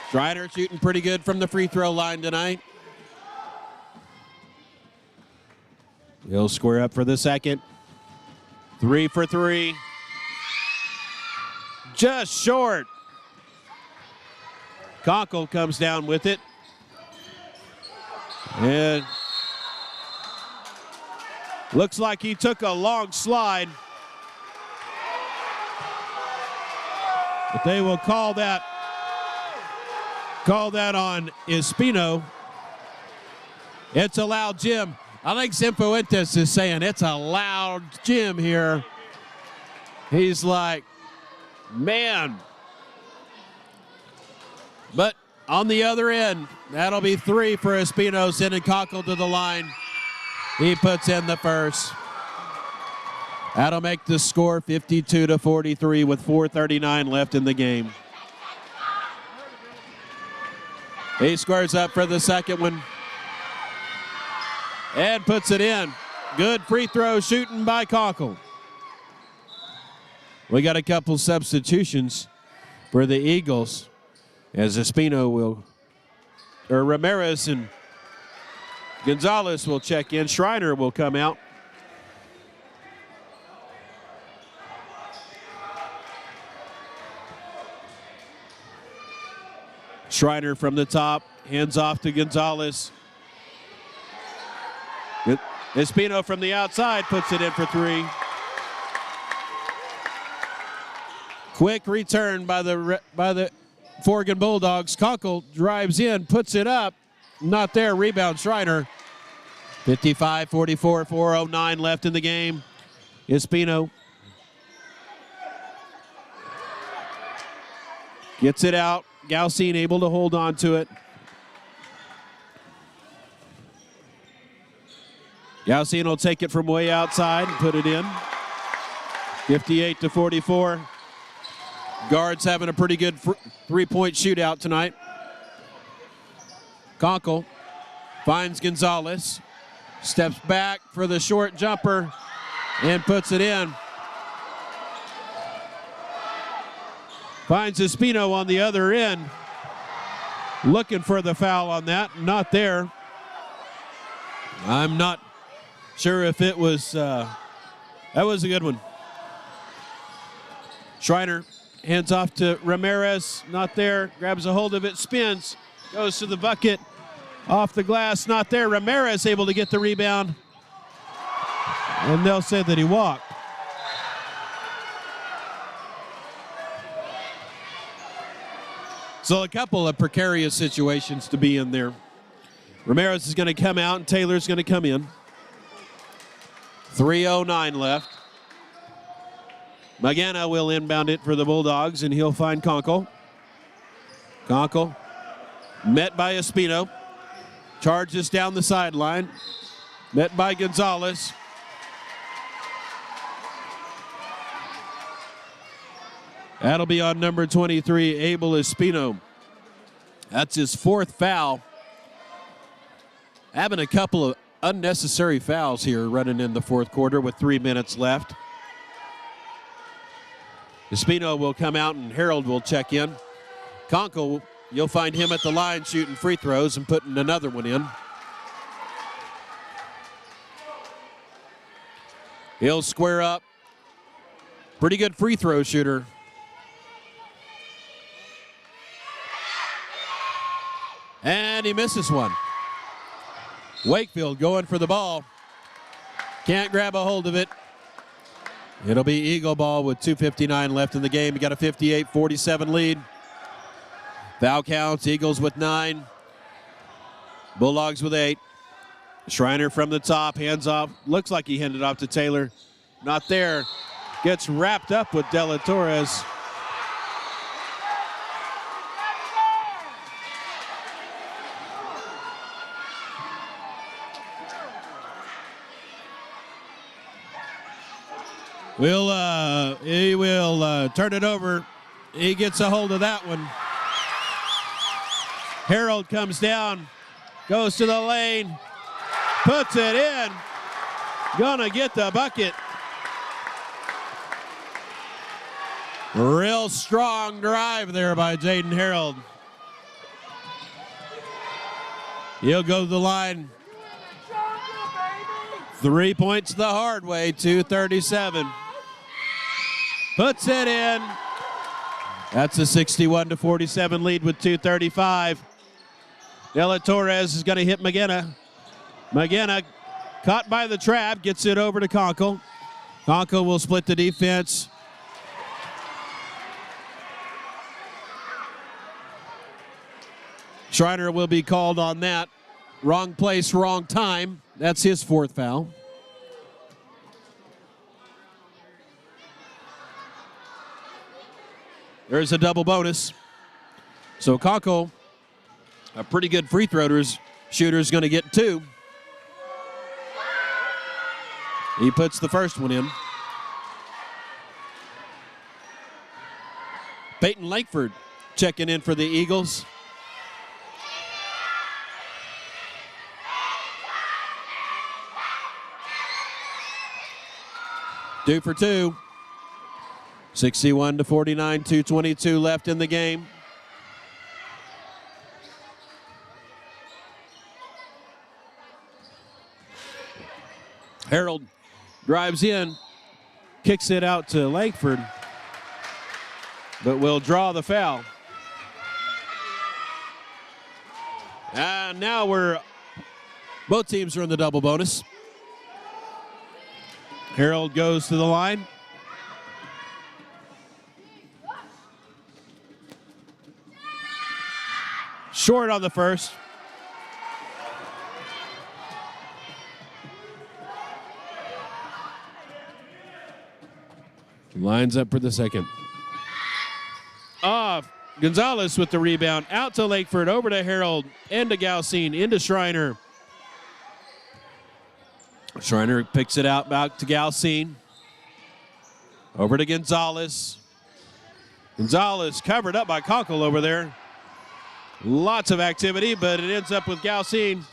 Schreiner shooting pretty good from the free throw line tonight. He'll square up for the second. 3 for 3. Just short. Conkle comes down with it. And looks like he took a long slide. But they will call that on Espino. It's a loud Jim. I think Cifuentes is saying it's a loud Jim here. He's like, man. But on the other end, that'll be 3 for Espino, sending Conkle to the line. He puts in the first. That'll make the score 52-43 with 4:39 left in the game. He squares up for the second one and puts it in. Good free throw shooting by Conkle. We got a couple substitutions for the Eagles as Espino Ramirez and Gonzalez will check in. Schreiner will come out. Schreiner from the top, hands off to Gonzalez. Espino from the outside puts it in for 3. Quick return by the Forgan Bulldogs. Conkle drives in, puts it up. Not there, rebound Schreiner. 55-44, 4:09 left in the game. Espino gets it out. Galcine able to hold on to it. Galcine will take it from way outside and put it in. 58-44. Guards having a pretty good three-point shootout tonight. Conkle finds Gonzalez. Steps back for the short jumper and puts it in. Finds Espino on the other end. Looking for the foul on that. Not there. I'm not sure if it was, that was a good one. Schreiner hands off to Ramirez, not there, grabs a hold of it, spins, goes to the bucket, off the glass, not there. Ramirez able to get the rebound, and they'll say that he walked. So a couple of precarious situations to be in there. Ramirez is going to come out and Taylor's going to come in. 3:09 left. Magana will inbound it for the Bulldogs, and he'll find Conkle. Conkle met by Espino. Charges down the sideline. Met by Gonzalez. That'll be on number 23, Abel Espino. That's his fourth foul. Having a couple of unnecessary fouls here running in the fourth quarter with 3 minutes left. Espino will come out and Harold will check in. Conkle, you'll find him at the line shooting free throws and putting another one in. He'll square up. Pretty good free throw shooter. And he misses one. Wakefield going for the ball. Can't grab a hold of it. It'll be Eagle ball with 2:59 left in the game. You got a 58-47 lead. Foul counts, Eagles with 9. Bulldogs with 8. Schreiner from the top, hands off. Looks like he handed off to Taylor. Not there. Gets wrapped up with De La Torres. He will turn it over. He gets a hold of that one. Harold comes down, goes to the lane, puts it in. Gonna get the bucket. Real strong drive there by Jaden Harold. He'll go to the line. 3 points the hard way, 2:37. Puts it in. That's a 61-47 lead with 2:35. De La Torres is going to hit Magana. Magana caught by the trap, gets it over to Conkle. Conkle will split the defense. Schreiner will be called on that. Wrong place, wrong time. That's his fourth foul. There's a double bonus. So Conkle, a pretty good free throw shooter, is going to get 2. He puts the first one in. Peyton Langford checking in for the Eagles. Due for 2. 61-49, 2:22 left in the game. Harold drives in, kicks it out to Langford, but will draw the foul. And now both teams are in the double bonus. Harold goes to the line. Short on the first. Lines up for the second. Off. Gonzalez with the rebound. Out to Lakeford. Over to Harold. Into Galsine. Into Schreiner. Schreiner picks it out back to Galsine. Over to Gonzalez. Gonzalez covered up by Conkle over there. Lots of activity, but it ends up with Galsine.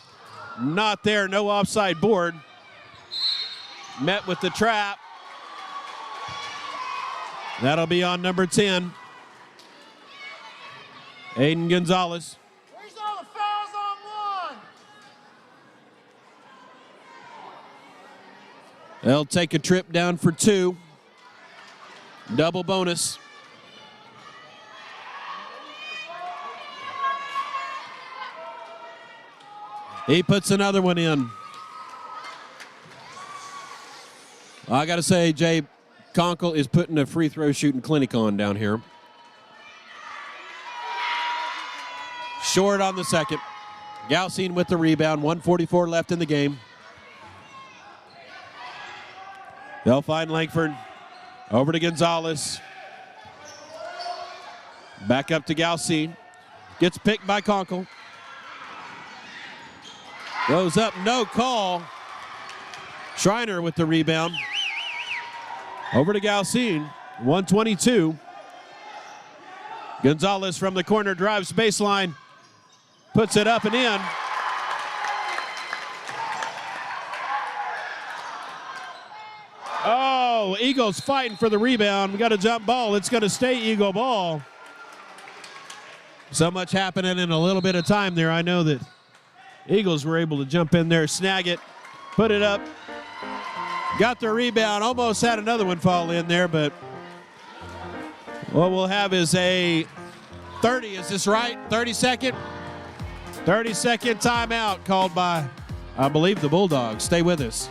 Not there. No offside board. Met with the trap. That'll be on number 10. Aiden Gonzalez. Where's all the fouls on one? They'll take a trip down for 2. Double bonus. He puts another one in. I got to say, Jay, Conkle is putting a free throw shooting clinic on down here. Short on the second. Galsine with the rebound. 1:44 left in the game. They'll find Langford. Over to Gonzalez. Back up to Galsine. Gets picked by Conkle. Goes up, no call. Schreiner with the rebound. Over to Galsine. 1:22. Gonzalez from the corner drives baseline. Puts it up and in. Oh, Eagles fighting for the rebound. We got a jump ball. It's going to stay Eagle ball. So much happening in a little bit of time there. I know that Eagles were able to jump in there, snag it, put it up. Got the rebound. Almost had another one fall in there, but what we'll have is a 30. Is this right? 30-second? 30-second timeout called by, I believe, the Bulldogs. Stay with us.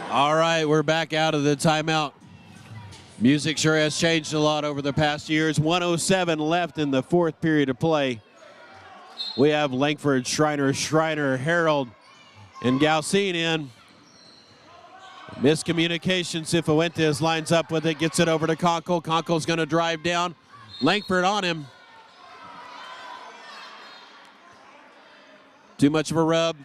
All right, we're back out of the timeout. Music sure has changed a lot over the past years. 1:07 left in the fourth period of play. We have Langford, Schreiner, Harold, and Galsine in. Miscommunication. Cifuentes lines up with it, gets it over to Conkle. Conkle's going to drive down. Langford on him. Too much of a rub.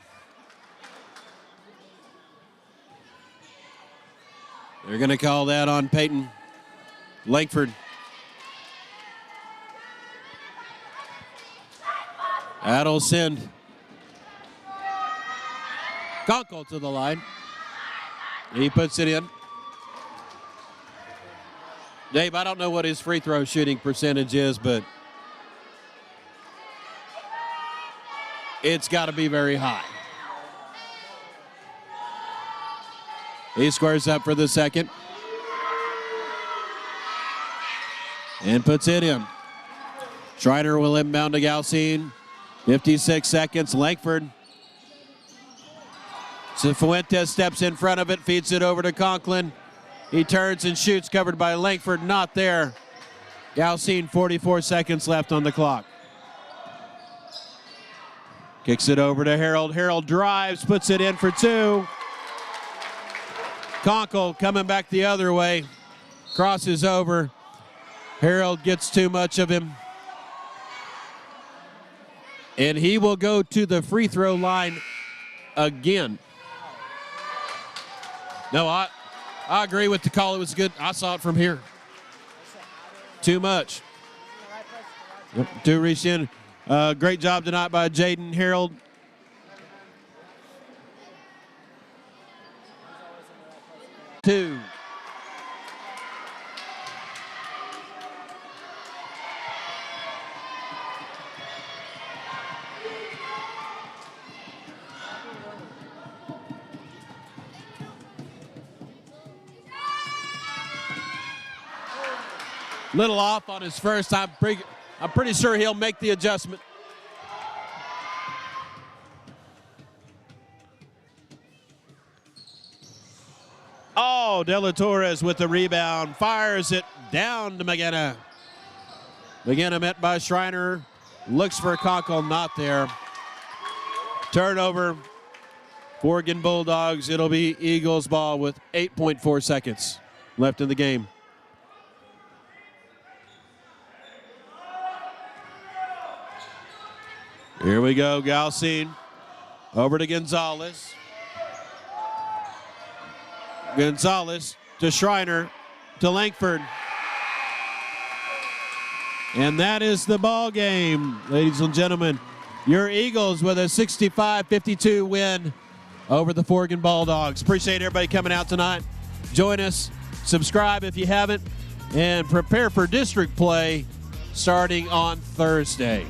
They're going to call that on Peyton Langford. That'll send Conkle to the line. He puts it in. Dave, I don't know what his free throw shooting percentage is, but it's got to be very high. He squares up for the second. And puts it in. Schreiner will inbound to Galsine. 56 seconds. Langford. Cifuentes steps in front of it, feeds it over to Conklin. He turns and shoots, covered by Langford. Not there. Galsine, 44 seconds left on the clock. Kicks it over to Harold. Harold drives, puts it in for 2. Conkle coming back the other way. Crosses over. Harold gets too much of him. And he will go to the free throw line again. No, I agree with the call. It was good. I saw it from here. Too much. Yep, 2 reach in. Great job tonight by Jaden Harold. Two. Little off on his first. I'm pretty sure he'll make the adjustment. Oh, De La Torres with the rebound. Fires it down to McGinnis. McGinnis met by Schreiner. Looks for Conkle, not there. Turnover. Forgan Bulldogs. It'll be Eagles ball with 8.4 seconds left in the game. Here we go, Galsine over to Gonzalez. Gonzalez to Schreiner to Langford. And that is the ball game, ladies and gentlemen. Your Eagles with a 65-52 win over the Forgan Bulldogs. Appreciate everybody coming out tonight. Join us, subscribe if you haven't, and prepare for district play starting on Thursday.